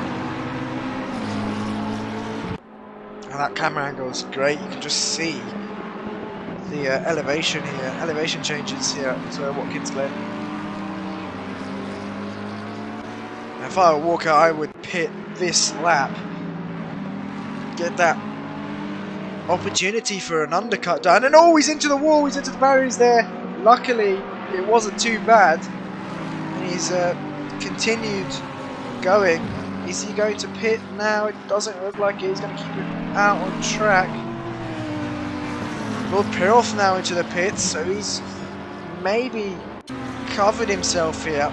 And that camera angle is great. You can just see the elevation here, elevation changes here to Watkins Glen. Now, if I were Walker, I would pit this lap, get that opportunity for an undercut done, and oh, he's into the wall, he's into the barriers there. Luckily, it wasn't too bad. And he's continued going. Is he going to pit now? It doesn't look like it. He's going to keep it out on track. Lord Piroth now into the pits, so he's maybe covered himself here,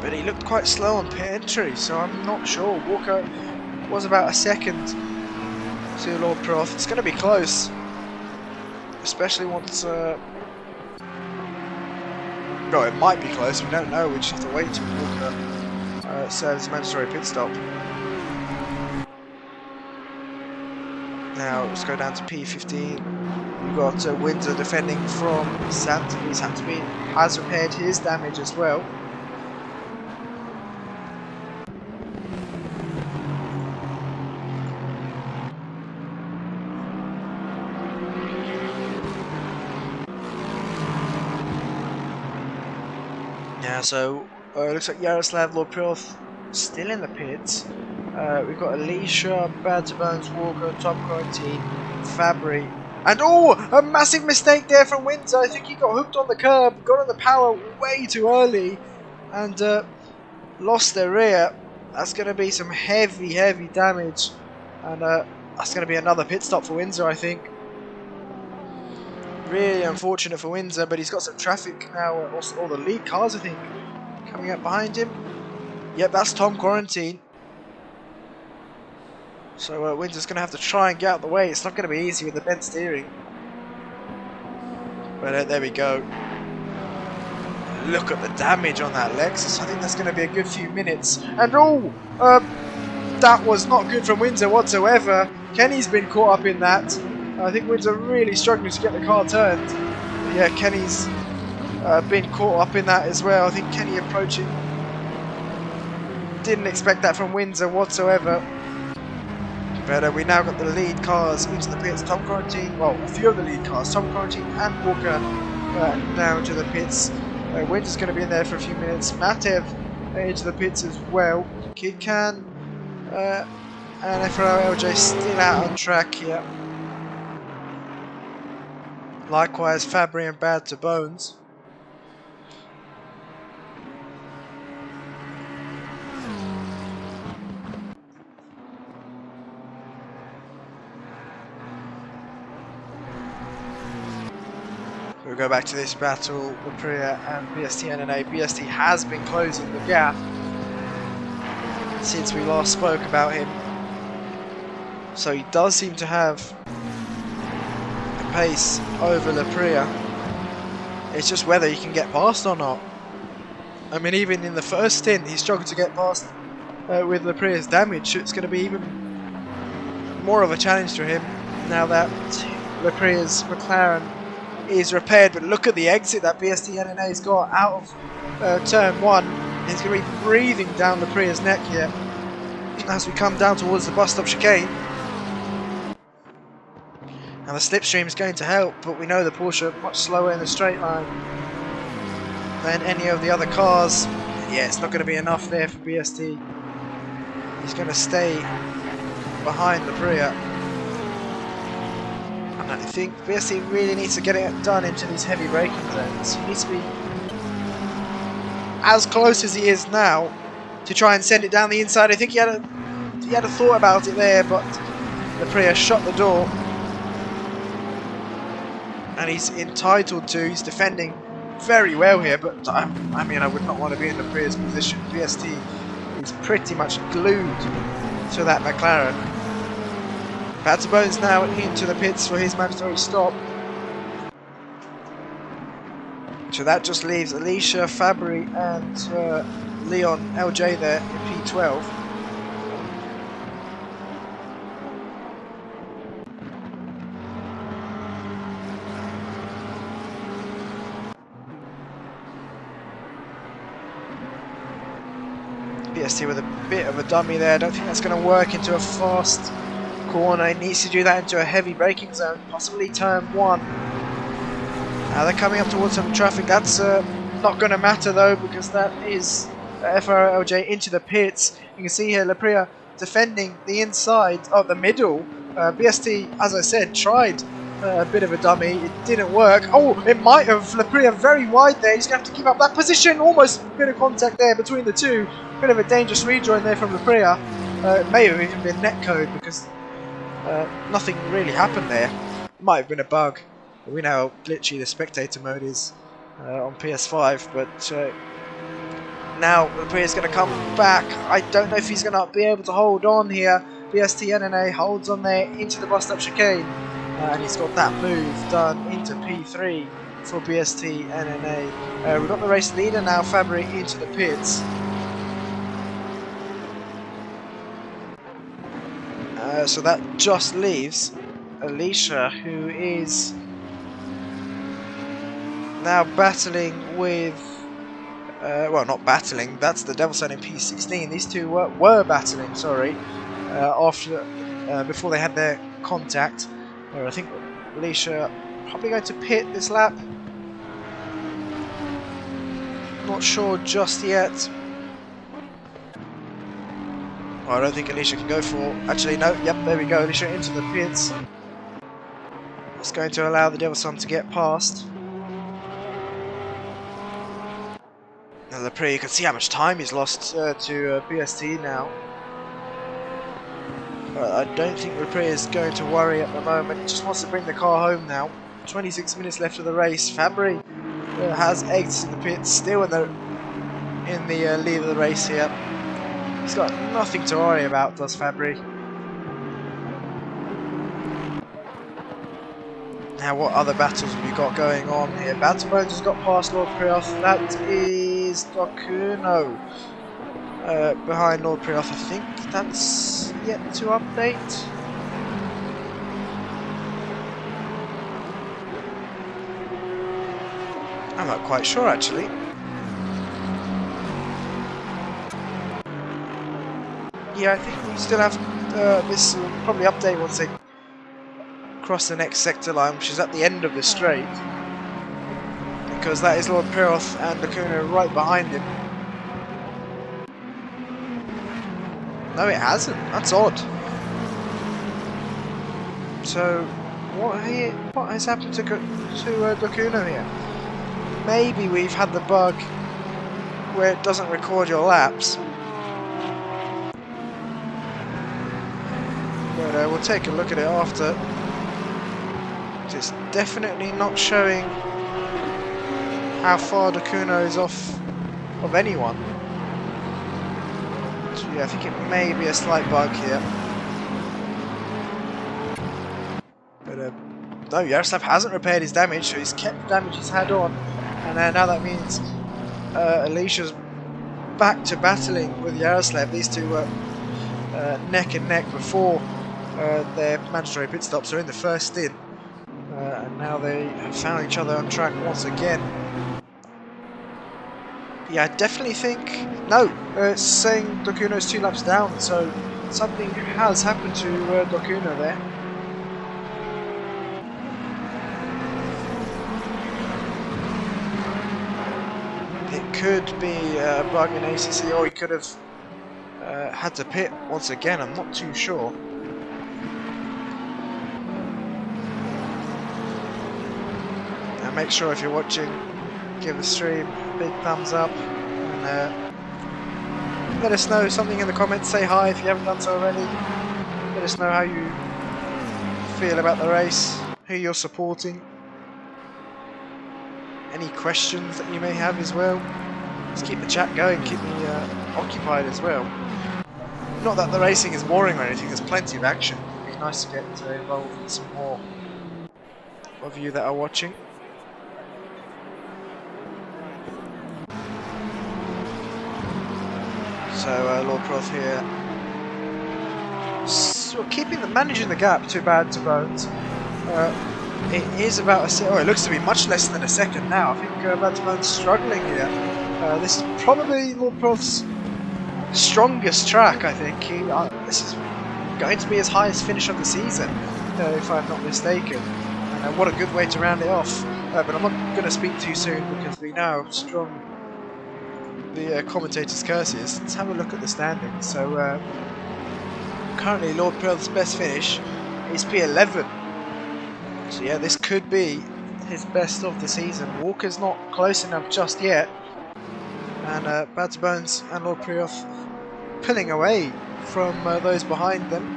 but he looked quite slow on pit entry, so I'm not sure. Walker was about a second to Lord Piroth. It's going to be close, especially once no, it might be close, we don't know, we just have to wait till Walker serves his mandatory pit stop. Now let's go down to P15. We've got Windsor defending from Santaby. Santaby has repaired his damage as well. Yeah, so it looks like Yaroslav Lorprioth still in the pits. We've got Alicia, Bad to Bones, Walker, Tom Quarantine, Fabry, and oh, a massive mistake there from Windsor. I think he got hooked on the curb, got on the power way too early, and lost their rear. That's going to be some heavy damage, and that's going to be another pit stop for Windsor, I think. Really unfortunate for Windsor, but he's got some traffic now, all the lead cars, I think, coming up behind him. Yep, that's Tom Quarantine. So Windsor's going to have to try and get out of the way. It's not going to be easy with the bent steering. But there we go. Look at the damage on that Lexus. I think that's going to be a good few minutes. And oh, that was not good from Windsor whatsoever. Kenny's been caught up in that. I think Windsor really struggling to get the car turned. But yeah, Kenny's been caught up in that as well. I think Kenny approaching. Didn't expect that from Windsor whatsoever. But we now got the lead cars into the pits. Tom Quarantine, well, a few of the lead cars, Tom Quarantine and Walker now into the pits. Windsor's going to be in there for a few minutes. Matev into the pits as well. Kid Can and FRLJ still out on track here. Likewise, Fabry and Bad to Bones. We'll go back to this battle, Lapria and BST NNA. BST has been closing the gap since we last spoke about him. So he does seem to have the pace over Lapria. It's just whether he can get past or not. I mean, even in the first stint, he struggled to get past with Lapria's damage. It's going to be even more of a challenge for him now that Lapria's McLaren is repaired. But look at the exit that BST NNA's got out of turn 1. He's going to be breathing down Lapria's neck here as we come down towards the bus stop chicane. And the slipstream is going to help, but we know the Porsche much slower in the straight line than any of the other cars. Yeah, it's not going to be enough there for BST. He's going to stay behind Lapria. And I think BST really needs to get it done into these heavy braking zones. He needs to be as close as he is now to try and send it down the inside. I think he had a thought about it there, but Lapria shut the door. And he's entitled to. He's defending very well here, but I mean, I would not want to be in Lapria's position. BST is pretty much glued to that McLaren. Bad to Bones now into the pits for his mandatory stop. So that just leaves Alicia, Fabry and Leon LJ there in P12. BST with a bit of a dummy there. I don't think that's going to work into a fast corner. He needs to do that into a heavy braking zone, possibly turn 1. Now they're coming up towards some traffic. That's not going to matter though, because that is FRLJ into the pits. You can see here Lapria defending the inside of the middle. BST, as I said, tried a bit of a dummy. It didn't work. Oh, it might have. Lapria very wide there. He's going to have to give up that position. Almost a bit of contact there between the two. Bit of a dangerous rejoin there from Lapria. It may have even been netcode because nothing really happened there. It might have been a bug. We know literally the spectator mode is on PS5, but now Lapria's going to come back. I don't know if he's going to be able to hold on here. BST NNA holds on there into the bus stop chicane, and he's got that move done into P3 for BST NNA. We've got the race leader now, Fabry, into the pits. So that just leaves Alicia, who is now battling with, well, not battling, that's the Devil Sun in P16. These two were battling, sorry, before they had their contact. I think Alicia probably going to pit this lap. Not sure just yet. Well, I don't think Alicia can go for... Actually, no. Yep, there we go. Alicia into the pits. It's going to allow the Devil's Son to get past. Now, Lepre, you can see how much time he's lost to PST now. But I don't think Lepre is going to worry at the moment. He just wants to bring the car home now. 26 minutes left of the race. Fabry has eggs in the pits, still in the lead of the race here. He's got nothing to worry about, does Fabry. Now, what other battles have we got going on here? Battlebones has got past Lord Prioth. That is DeedeeTKU behind Lord Prioth. I think that's yet to update. I'm not quite sure actually. Yeah, I think we still have this will probably update once they cross the next sector line, which is at the end of the straight. Because that is Lord Prioth and DeedeeTKU right behind him. No, it hasn't. That's odd. So, what has happened to DeedeeTKU here? Maybe we've had the bug where it doesn't record your laps. But we'll take a look at it after. It's definitely not showing how far DeedeeTKU is off of anyone. So yeah, I think it may be a slight bug here. But no, Yaroslav hasn't repaired his damage, so he's kept the damage he's had on. And now that means Alicia's back to battling with Yaroslav. These two were neck and neck before their mandatory pit stops are in the first stint. And now they have found each other on track once again. Yeah, I definitely think... No, it's saying DeedeeTKU is 2 laps down, so something has happened to DeedeeTKU there. It could be a bug in ACC, or he could have had to pit once again, I'm not too sure. And make sure if you're watching, give the stream a big thumbs up, and let us know something in the comments. Say hi if you haven't done so already. Let us know how you feel about the race, who you're supporting, any questions that you may have as well. Just keep the chat going, keep me occupied as well. Not that the racing is boring or anything, there's plenty of action. It'd be nice to get involved with some more of you that are watching. So Lord Prioth here, so managing the gap too bad to Bones. It is about a it looks to be much less than a second now. I think Bad to Bones struggling here. This is probably Lord Prioth's strongest track. I think this is going to be his highest finish of the season, if I'm not mistaken. And what a good way to round it off. But I'm not going to speak too soon because we know how strong the commentator's curse is. Let's have a look at the standings. So currently Lord Prioth's best finish is P11. So yeah, this could be his best of the season. Walker's not close enough just yet. And Bad to Bones and Lord Prioth pulling away from those behind them.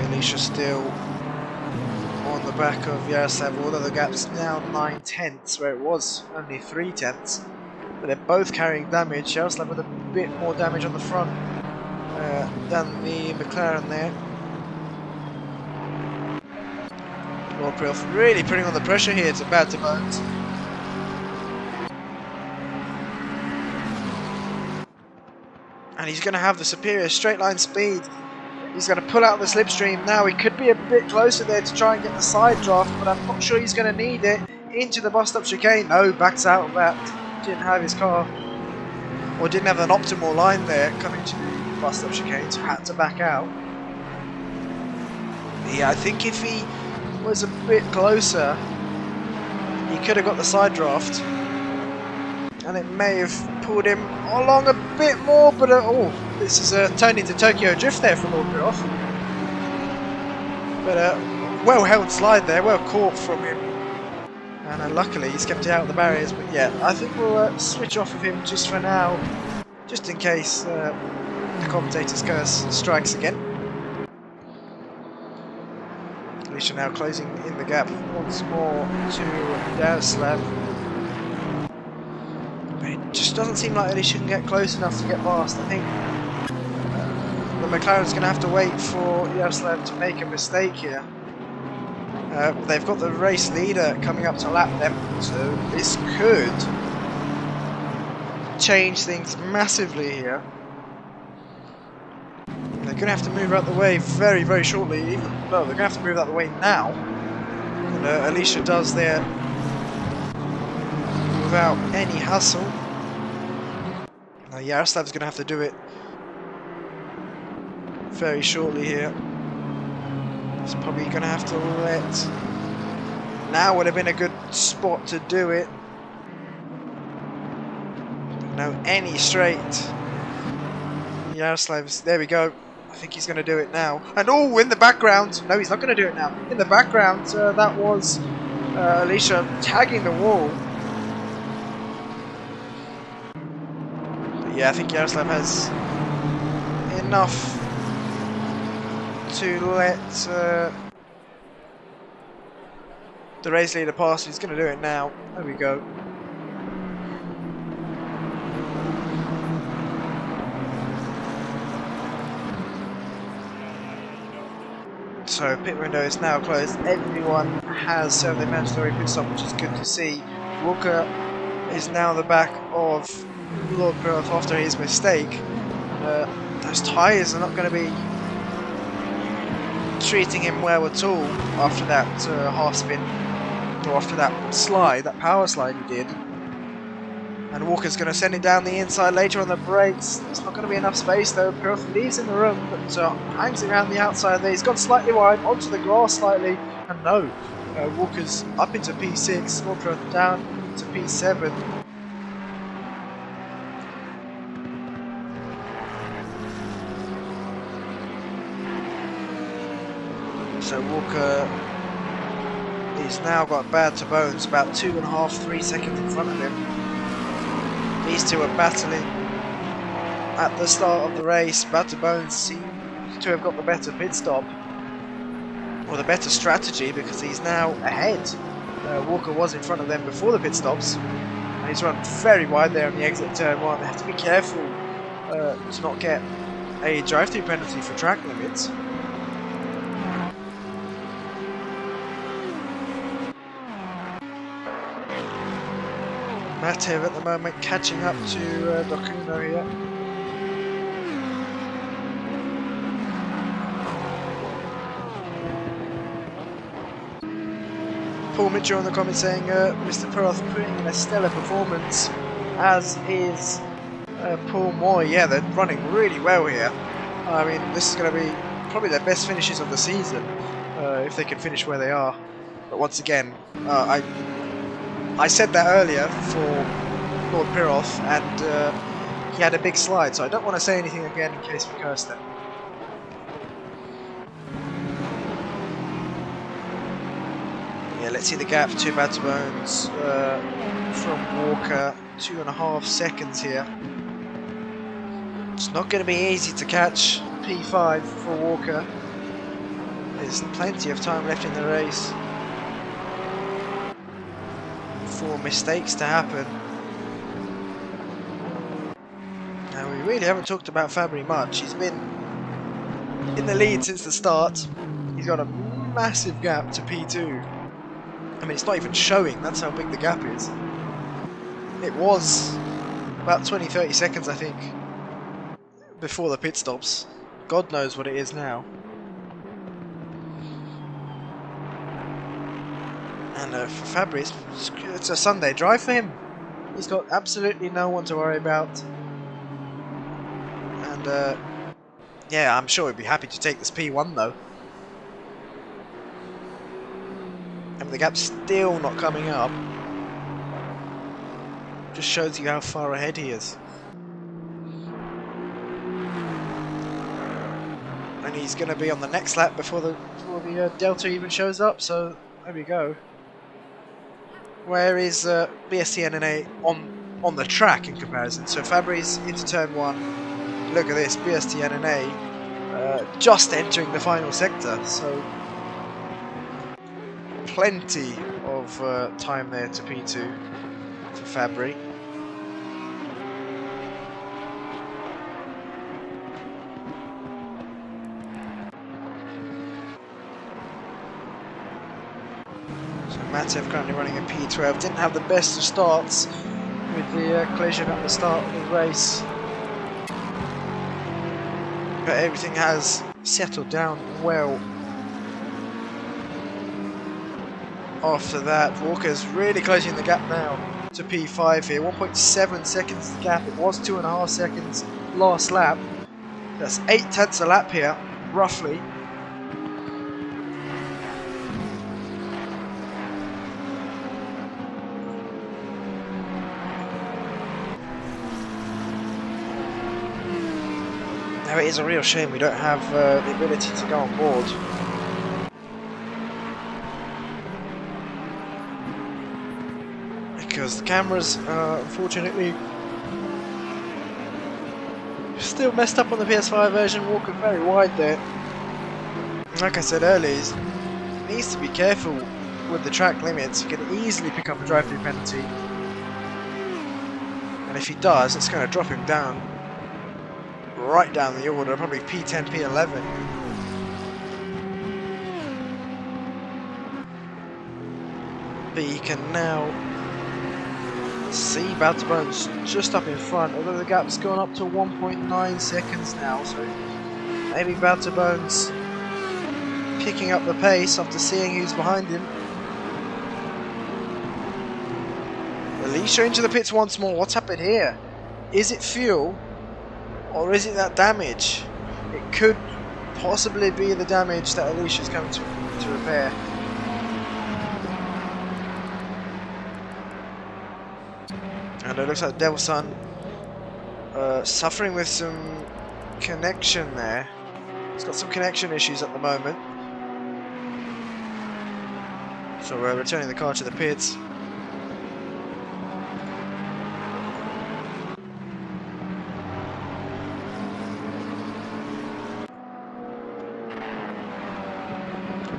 Alicia still on the back of Yaroslav, although the gap's now 9/10, where it was only 3/10. But they're both carrying damage. Yaroslav with a bit more damage on the front than the McLaren there. Lord Prioth really putting on the pressure here to Bad to Bones. And he's going to have the superior straight line speed. He's going to pull out the slipstream now. He could be a bit closer there to try and get the side draft, but I'm not sure he's going to need it. Into the bus stop chicane. No, backs out of that. Didn't have his car, or didn't have an optimal line there coming to bus stop chicane, so had to back out. Yeah, I think if he was a bit closer, he could have got the side draft, and it may have pulled him along a bit more, but oh, this is turned into Tokyo Drift there from Lord Bilotti. But well held slide there, well caught from him, and luckily he's kept it out of the barriers. But yeah, I think we'll switch off of him just for now, just in case the commentator's curse strikes again. Alicia now closing in the gap once more to DasStopsChild. But it just doesn't seem like Alicia can get close enough to get past. I think the McLaren's going to have to wait for DasStopsChild to make a mistake here. They've got the race leader coming up to lap them, so this could change things massively here. They're going to have to move out the way very, very shortly. Even no, they're going to have to move out the way now. And Alicia does there without any hustle. Now Yaroslav's going to have to do it very shortly here. He's probably going to have to let... Now would have been a good spot to do it. No, any straight. Yaroslav's... There we go. I think he's going to do it now. And oh, in the background. No, he's not going to do it now. In the background, that was Alicia tagging the wall. But yeah, I think Yaroslav has enough to let the race leader pass. He's going to do it now. There we go. So pit window is now closed. Everyone has served their mandatory pit stop, which is good to see. Walker is now the back of Lord Bilotti after his mistake. Those tyres are not going to be treating him well at all after that half spin, or after that slide, that power slide he did. And Walker's going to send it down the inside later on the brakes. There's not going to be enough space though. Bilotti leaves in the room, but hangs it around the outside there. He's gone slightly wide, onto the grass slightly, and no. Walker's up into P6, Walker down to P7. So Walker he's now got bad to bones, about 2.5–3 seconds in front of him. These two are battling at the start of the race. Bad to bones seems to have got the better pit stop, or the better strategy, because he's now ahead. Walker was in front of them before the pit stops, and he's run very wide there on the exit turn 1. They have to be careful to not get a drive-through penalty for track limits. Matev at the moment catching up to Dokuno here. Paul Mitchell in the comments saying Mr. Bilotti putting in a stellar performance, as is Paul Moy. Yeah, they're running really well here. I mean, this is going to be probably their best finishes of the season if they can finish where they are. But once again, I said that earlier for Lord Bilotti, and he had a big slide, so I don't want to say anything again in case we curse them. Yeah, let's see the gap. 2 bad to bones from Walker. 2.5 seconds here. It's not going to be easy to catch P5 for Walker. There's plenty of time left in the race for mistakes to happen. Now, we really haven't talked about Fabry much. He's been in the lead since the start. He's got a massive gap to P2. I mean, it's not even showing, that's how big the gap is. It was about 20–30 seconds, I think, before the pit stops. God knows what it is now. And for Fabry, it's a Sunday drive for him. He's got absolutely no one to worry about. And Yeah, I'm sure he'd be happy to take this P1 though. And the gap's still not coming up. Just shows you how far ahead he is. And he's going to be on the next lap before the delta even shows up, so there we go. Where is BSTNNA on the track in comparison? So Fabri's into turn 1. Look at this, BSTNNA just entering the final sector, so plenty of time there to P2 for Fabri. Matev currently running a P12, didn't have the best of starts with the collision at the start of the race, but everything has settled down well. After that, Walker's really closing the gap now to P5 here, 1.7 seconds the gap, it was 2.5 seconds last lap, that's 0.8 a lap here, roughly. Now it is a real shame we don't have the ability to go on board. Because the cameras unfortunately still messed up on the PS5 version, Walker very wide there. Like I said earlier, he needs to be careful with the track limits, he can easily pick up a drive-through penalty. And if he does, it's going to drop him down. Right down the order, probably P10, P11. But you can now see Bounce just up in front, although the gap's gone up to 1.9 seconds now, so maybe Bounce picking up the pace after seeing who's behind him. Alicia into the pits once more, what's happened here? Is it fuel? Or is it that damage? It could possibly be the damage that Alicia's coming to repair. And it looks like Devil Sun suffering with some connection there. He's got some connection issues at the moment. So we're returning the car to the pits.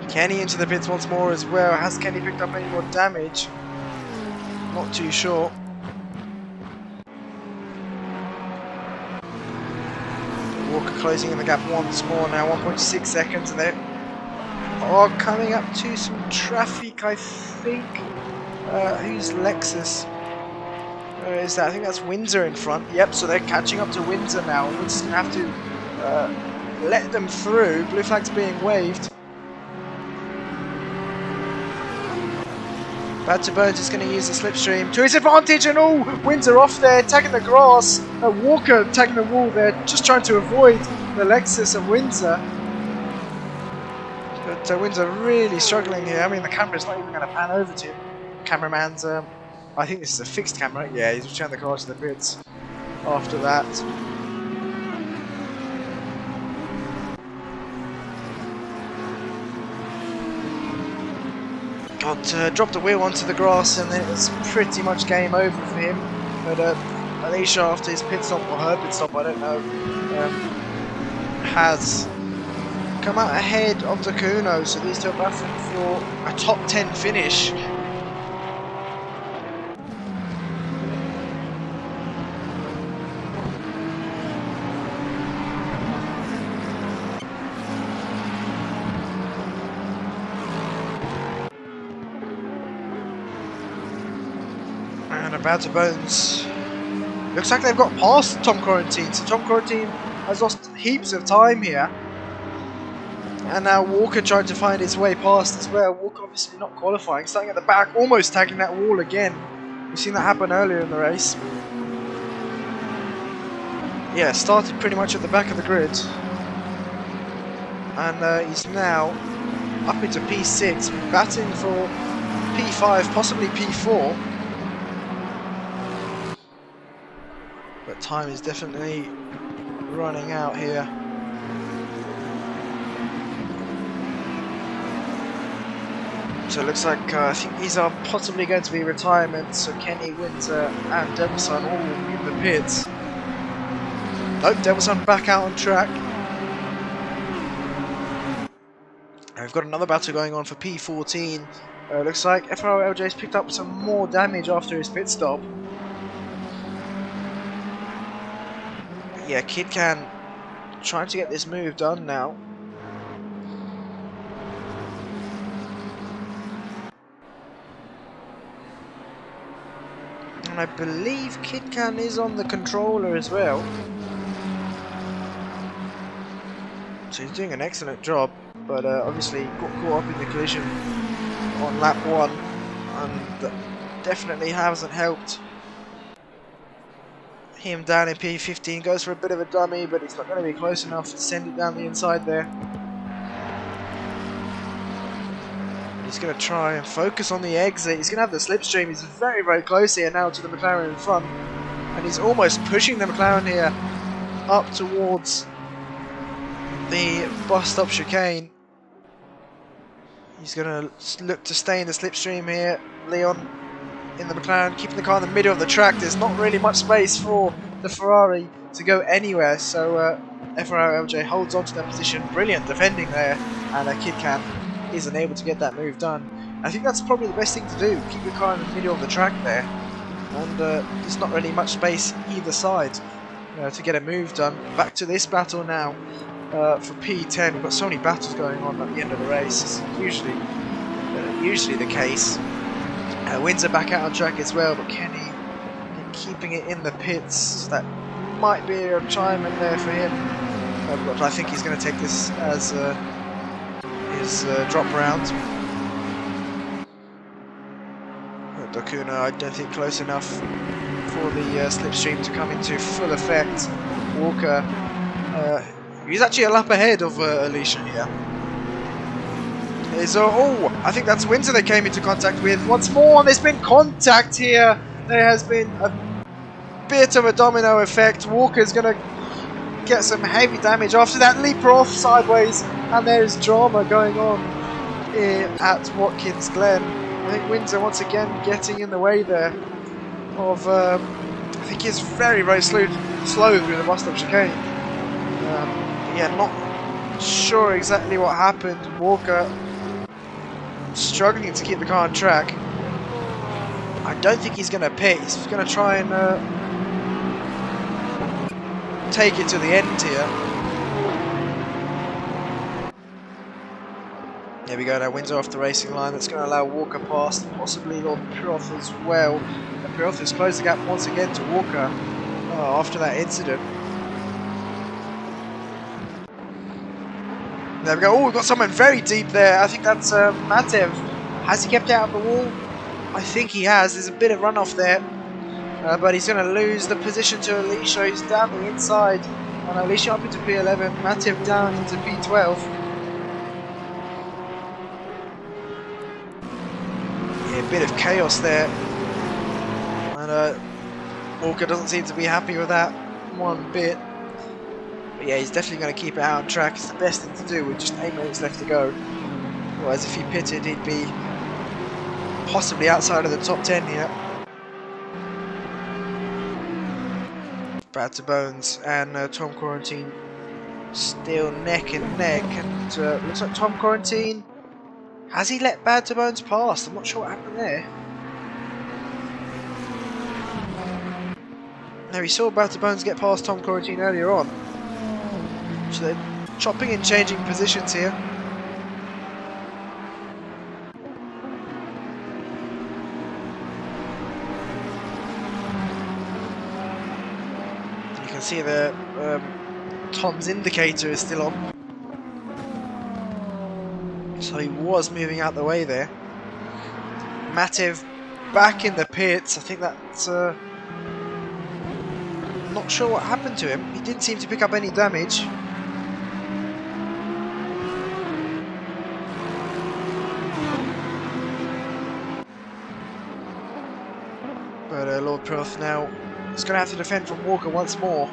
Kenny into the pits once more as well. Has Kenny picked up any more damage? Not too sure. Walker closing in the gap once more now, 1.6 seconds, and they're coming up to some traffic, I think. Who's Lexus? Is that? I think that's Windsor in front. Yep, so they're catching up to Windsor now. We're just going to have to let them through. Blue flag's being waved. Bad to Burns is going to use the slipstream to his advantage, and Windsor off there, tagging the grass. Walker tagging the wall there, just trying to avoid the Lexus of Windsor. But Windsor really struggling here. I mean, the camera's not even going to pan over to him. Cameraman's, I think this is a fixed camera. Yeah, he's returned the car to the pits after that. Dropped a wheel onto the grass, and then it was pretty much game over for him. But Alicia, after his pit stop, or her pit stop, I don't know, has come out ahead of DeKuno, so these two are battling for a top 10 finish. Bad to Bones. Looks like they've got past Tom Quarantine, so Tom Quarantine has lost heaps of time here. And now Walker trying to find his way past as well. Walker obviously not qualifying, starting at the back, almost tagging that wall again. We've seen that happen earlier in the race. Yeah, started pretty much at the back of the grid. and he's now up into P6, batting for P5, possibly P4. But time is definitely running out here. So it looks like I think these are possibly going to be retirements. So Kenny, Winter and Devilson all in the pits. Nope, Devilson back out on track. We've got another battle going on for P14. Looks like FRLJ's picked up some more damage after his pit stop. Yeah, KidCan trying to get this move done now. And I believe KidCan is on the controller as well. So he's doing an excellent job, but obviously got caught up in the collision on lap 1, and that definitely hasn't helped him down in P15. Goes for a bit of a dummy, but it's not going to be close enough to send it down the inside there. He's going to try and focus on the exit. He's going to have the slipstream. He's very, very close here now to the McLaren in front. And he's almost pushing the McLaren here up towards the bus stop chicane. He's going to look to stay in the slipstream here. Leon in the McLaren, keeping the car in the middle of the track. There's not really much space for the Ferrari to go anywhere. So FRLJ holds on to that position. Brilliant defending there. And KidCan isn't able to get that move done. I think that's probably the best thing to do. Keep your car in the middle of the track there, and there's not really much space either side to get a move done. Back to this battle now for P10. We've got so many battles going on at the end of the race. It's usually the case. Windsor back out on track as well, but Kenny keeping it in the pits. That might be a retirement there for him, but I think he's going to take this as his drop round. Dokuna, I don't think close enough for the slipstream to come into full effect. Walker, he's actually a lap ahead of Alicia here. Oh, I think that's Windsor they came into contact with once more, and there's been contact here. There has been a bit of a domino effect. Walker's going to get some heavy damage after that leaper off sideways, and there's drama going on here at Watkins Glen. I think Windsor once again getting in the way there of I think he's very, very slow through the bus stop chicane. Yeah, not sure exactly what happened. Walker struggling to keep the car on track. I don't think he's going to pit. He's going to try and take it to the end here. There we go, now Windsor off the racing line. That's going to allow Walker past, possibly on Piroth as well. And Piroth has closed the gap once again to Walker after that incident. There we go. Oh, we've got someone very deep there. I think that's Matev. Has he kept out of the wall? I think he has. There's a bit of runoff there. But he's going to lose the position to Alicia. He's down the inside. And Alicia up into P11. Matev down into P12. Yeah, a bit of chaos there. And Walker doesn't seem to be happy with that one bit. But yeah, he's definitely going to keep it out on track. It's the best thing to do with just 8 minutes left to go. Otherwise, if he pitted, he'd be possibly outside of the top 10 here. Bad to Bones and Tom Quarantine still neck and neck, and looks like Tom Quarantine, has he let Bad to Bones past? I'm not sure what happened there. Now we saw Bad to Bones get past Tom Quarantine earlier on, so they're chopping and changing positions here. See the Tom's indicator is still on, so he was moving out the way there. Matev back in the pits. I think that's not sure what happened to him. He didn't seem to pick up any damage. But Lord Proth now is going to have to defend from Walker once more.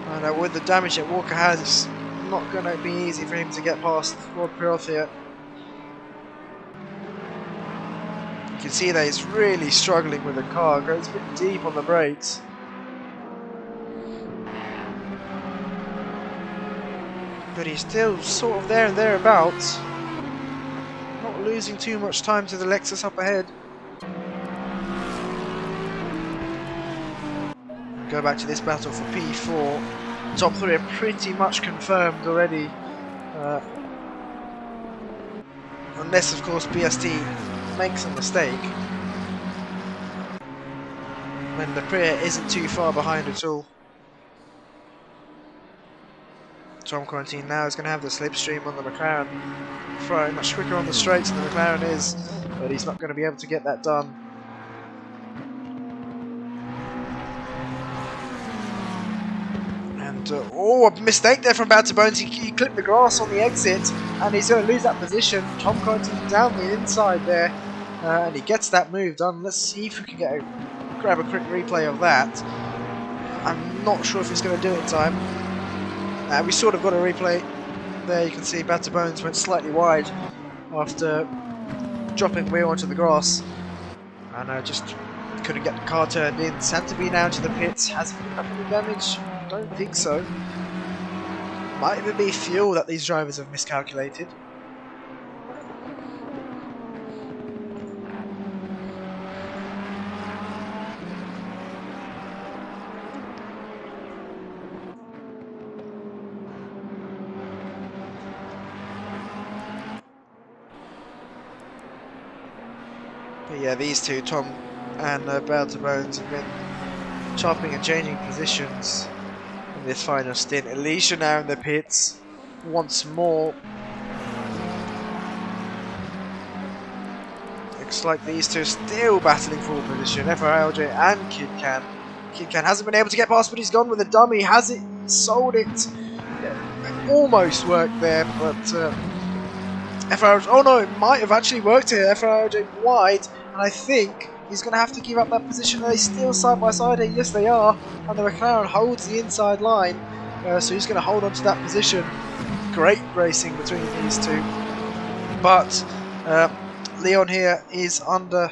And with the damage that Walker has, it's not going to be easy for him to get past Lord Proth here. You can see that he's really struggling with the car, goes a bit deep on the brakes. But he's still sort of there and thereabouts. Not losing too much time to the Lexus up ahead. Go back to this battle for P4. Top 3 are pretty much confirmed already. Unless of course BST makes a mistake. When the Priya isn't too far behind at all. Tom Quarantine now is going to have the slipstream on the McLaren. Throwing much quicker on the straights than the McLaren is, but he's not going to be able to get that done. And oh, a mistake there from Bad to Bones. He clipped the grass on the exit, and he's going to lose that position. Tom Quarantine down the inside there, and he gets that move done. Let's see if we can grab a quick replay of that. I'm not sure if he's going to do it in time. We sort of got a replay there. You can see Bad to Bones went slightly wide after dropping wheel onto the grass, and just couldn't get the car turned in. Santabi now to the pits. Has he picked up any damage? Don't think so. Might even be fuel that these drivers have miscalculated. But yeah, these two, Tom and Bad to Bones, have been chopping and changing positions in this final stint. Alicia now in the pits once more. Looks like these two are still battling for position. FRLJ and KidCan. KidCan hasn't been able to get past, but he's gone with a dummy. Has it? Sold it. Yeah, it almost worked there, but FRLJ. Oh no, it might have actually worked here. FRLJ wide, and I think he's going to have to give up that position. Are they still side by side here? Yes, they are. And the McLaren holds the inside line, so he's going to hold on to that position. Great racing between these two. But Leon here is under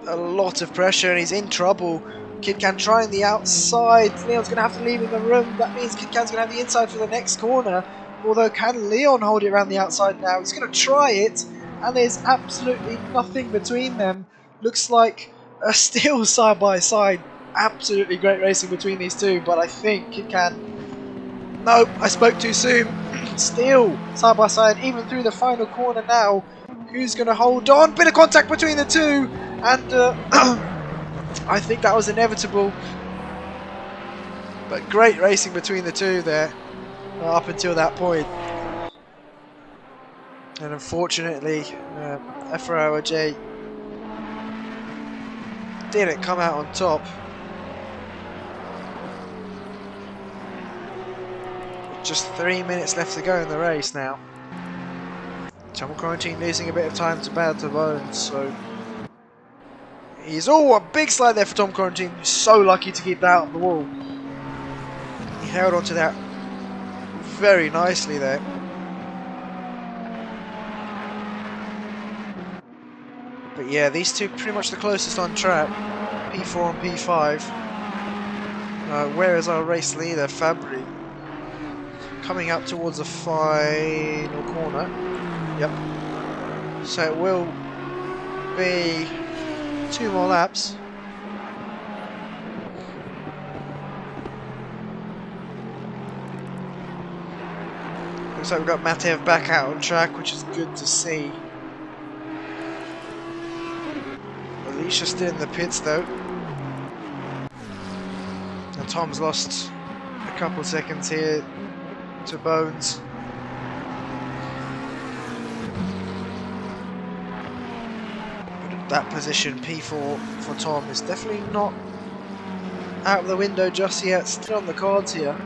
a lot of pressure and he's in trouble. KidCan trying the outside. Leon's going to have to leave in the room. That means KidCan's going to have the inside for the next corner. Although, can Leon hold it around the outside now? He's going to try it. And there's absolutely nothing between them. Looks like still side by side. Absolutely great racing between these two, but I think KidCan. Nope, I spoke too soon. Still side by side, even through the final corner now. Who's going to hold on? Bit of contact between the two, and I think that was inevitable. But great racing between the two there, up until that point. And unfortunately, FROJ didn't come out on top. With just 3 minutes left to go in the race now. Tom Quarantine losing a bit of time to Bad to Bones, so he's a big slide there for Tom Quarantine. So lucky to keep that out of the wall. He held on to that very nicely there. But yeah, these two pretty much the closest on track, P4 and P5. Where is our race leader, Fabry? Coming up towards the final corner. Yep. So it will be 2 more laps. Looks like we've got Matev back out on track, which is good to see. Alicia's still in the pits though. And Tom's lost a couple seconds here to Bones. But at that position, P4 for Tom is definitely not out of the window just yet, still on the cards here.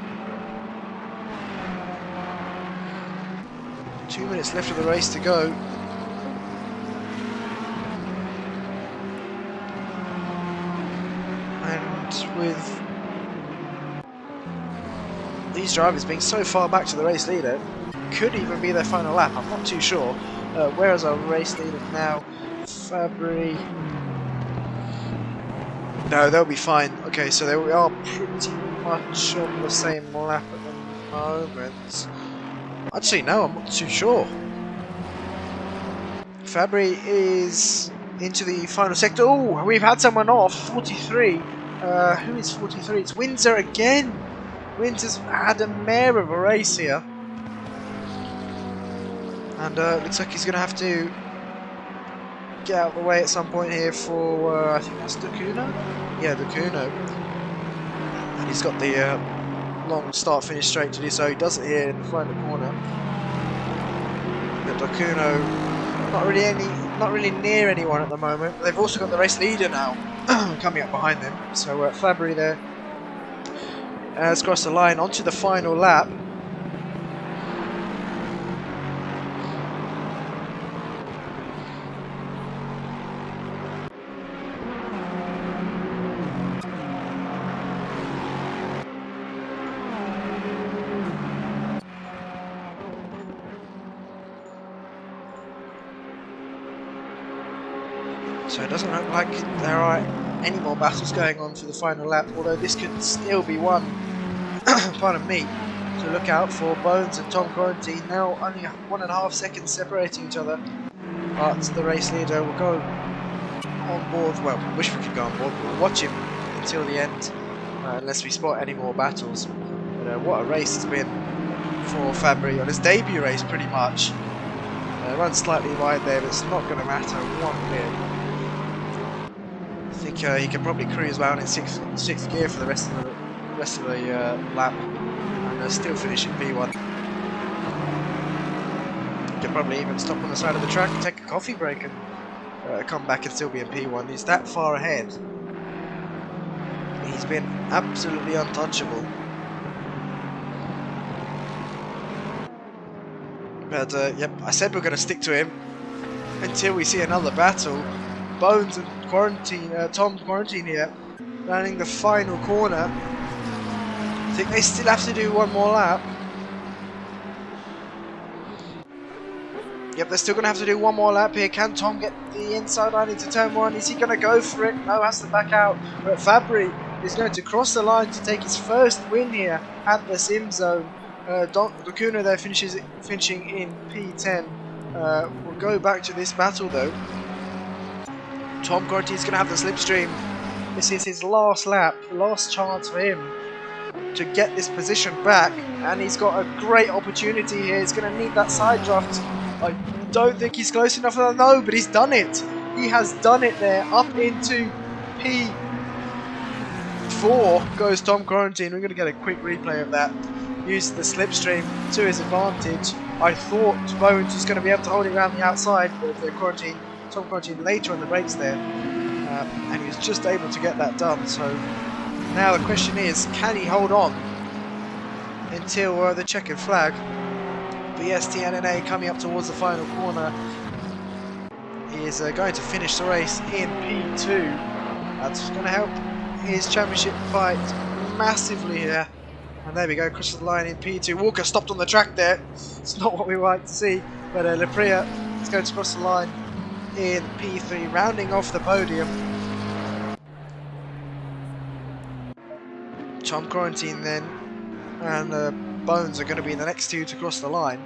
2 minutes left of the race to go. with these drivers being so far back to the race leader, could even be their final lap. I'm not too sure. Where is our race leader now? Fabry. No, they'll be fine. Okay, so they are pretty much on the same lap at the moment. Actually, no, I'm not too sure. Fabry is into the final sector. Oh, we've had someone off. 43. Who is 43? It's Windsor again. Windsor's had a mare of a race here. And looks like he's going to have to get out of the way at some point here for, I think that's DeEDeeTKU? Yeah, DeEDeeTKU. And he's got the long start-finish straight to do so. He does it here in the final corner. But DeEDeeTKU not really near anyone at the moment. They've also got the race leader now coming up behind them. So Fabry there has crossed the line onto the final lap. So it doesn't look like there are any more battles going on for the final lap, although this could still be won, pardon me, to look out for Bones and Tom Curtin. Now only 1.5 seconds separating each other, but the race leader will go on board. Well, I wish we could go on board, but we'll watch him until the end, unless we spot any more battles. But what a race it's been for Fabry on his debut race, pretty much. Runs slightly wide there, but it's not going to matter one bit. I think he can probably cruise around in sixth gear for the rest of the lap and still finish in P1. He can probably even stop on the side of the track and take a coffee break and come back and still be in P1. He's that far ahead. He's been absolutely untouchable. But yep, I said we're going to stick to him until we see another battle. Bones and Tom Curtin here, running the final corner. I think they still have to do one more lap. Yep, they're still going to have to do one more lap here. Can Tom get the inside line into turn 1? Is he going to go for it? No, has to back out. But Fabry is going to cross the line to take his first win here at the SimZone. DeEDeeTKU there finishing in P10. We'll go back to this battle though. Tom Curtin is going to have the slipstream. This is his last lap, last chance for him to get this position back, and he's got a great opportunity here. He's going to need that side draft. I don't think he's close enough. No, but he's done it. He has done it there. Up into P4 goes Tom Curtin. We're going to get a quick replay of that. Use the slipstream to his advantage. I thought Bones was going to be able to hold it around the outside, but Tom Curtin later on the brakes there, and he was just able to get that done. So now the question is, can he hold on until the checkered flag? BSTNNA coming up towards the final corner. He is going to finish the race in P2. That's going to help his championship fight massively here. And there we go, crosses the line in P2. Walker stopped on the track there. It's not what we like to see, but Lepria is going to cross the line in P3, rounding off the podium. Tom Curtin then and Bones are going to be the next two to cross the line.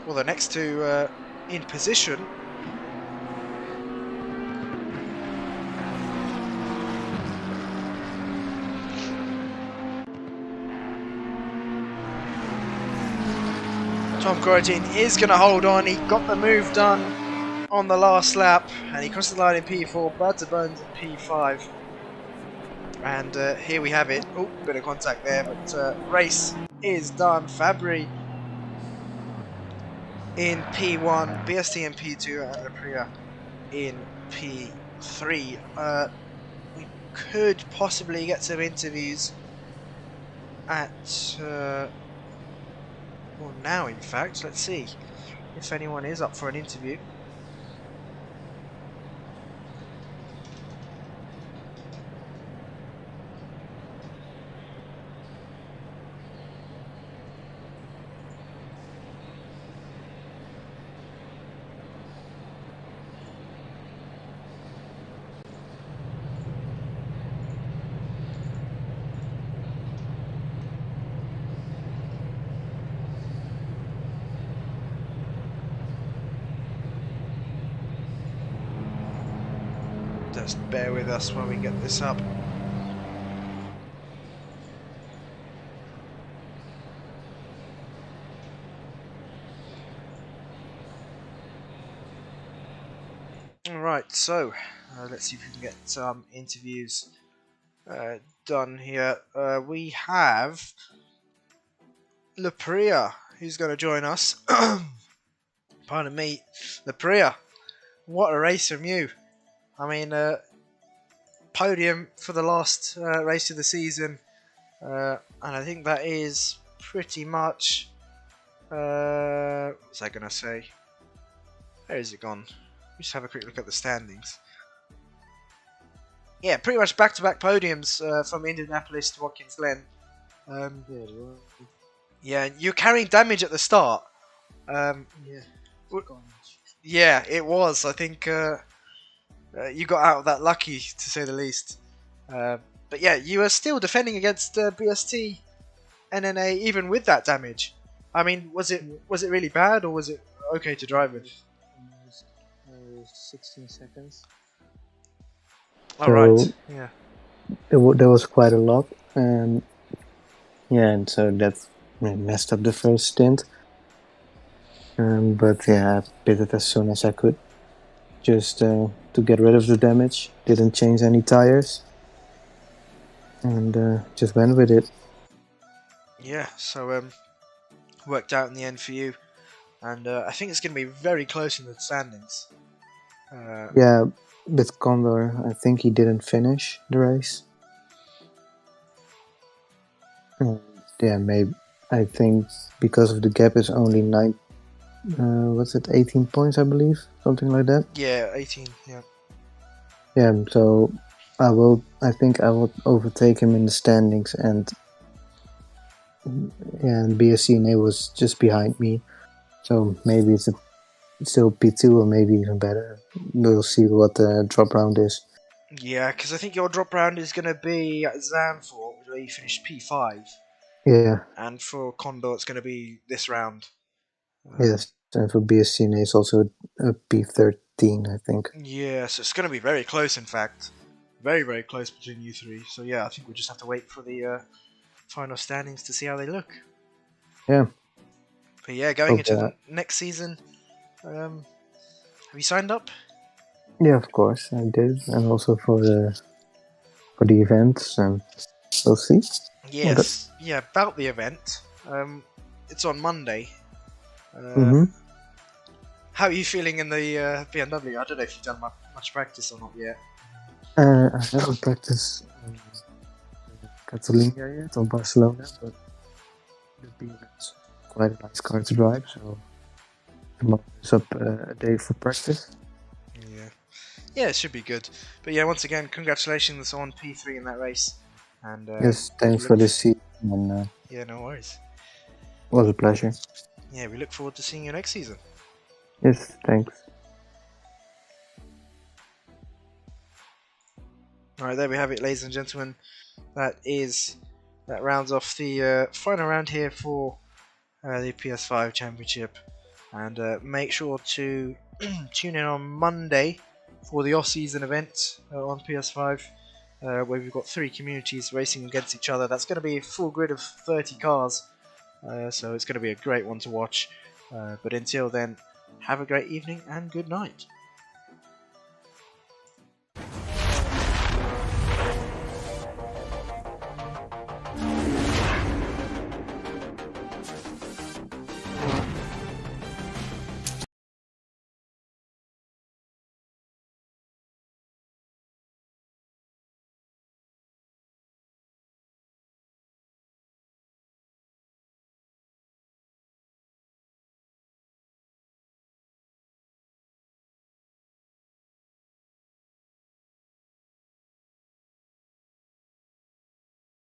Well, the next two in position. Tom Curtin is going to hold on. He got the move done on the last lap, and he crossed the line in P4, Barth Bones in P5. And here we have it. Oh, bit of contact there, but race is done. Fabry in P1, BST in P2, and Lepria in P3. We could possibly get some interviews at... well, now in fact, let's see if anyone is up for an interview. Just bear with us while we get this up. Alright, so let's see if we can get some interviews done here. We have Lapria, who's going to join us. Pardon me, Lapria. What a race from you. I mean, podium for the last race of the season, and I think that is pretty much, what was I going to say? Where is it gone? Just have a quick look at the standings. Yeah, pretty much back-to-back podiums from Indianapolis to Watkins Glen. Yeah, you're carrying damage at the start. Yeah, it was. I think you got out of that lucky, to say the least. But yeah, you are still defending against BST NNA even with that damage. I mean, was it really bad, or was it okay to drive with? 16 seconds. Alright, yeah. There was quite a lot, and yeah, and so that messed up the first stint. But yeah, I pitted as soon as I could, just to get rid of the damage. Didn't change any tires, and just went with it. Yeah, so worked out in the end for you, and I think it's going to be very close in the standings. Yeah, with Condor, I think he didn't finish the race. Yeah, maybe. I think because of the gap is only 18 points, I believe, something like that. Yeah, 18. Yeah. Yeah, so I think I will overtake him in the standings, and BSCNA was just behind me, so maybe it's still P2 or maybe even better. We'll see what the drop round is. Yeah, because I think your drop round is going to be at Zandvoort, where you finished P5. Yeah. And for Condor, it's going to be this round. Yes, and for BSCNA, it's also a P13, I think. Yeah, so it's going to be very close, in fact. Very, very close between you three. So yeah, I think we'll just have to wait for the final standings to see how they look. Yeah. But yeah, going into the next season, have you signed up? Yeah, of course, I did. And also for the events, and we'll see. Yes, yeah, about the event. It's on Monday. How are you feeling in the BMW? I don't know if you've done much practice or not yet. I haven't practiced Catalunya yet, or Barcelona, but it's quite a nice car to drive, so it's up a day for practice. Yeah, it should be good. But yeah, once again, congratulations on P3 in that race. And yes, thanks for this season. And, yeah, no worries. It was a pleasure. Yeah, we look forward to seeing you next season. Yes, thanks. Alright, there we have it, ladies and gentlemen. That rounds off the final round here for the PS5 Championship. And make sure to tune in on Monday for the off-season event on PS5, where we've got 3 communities racing against each other. That's going to be a full grid of 30 cars, so it's going to be a great one to watch. But until then, have a great evening and good night.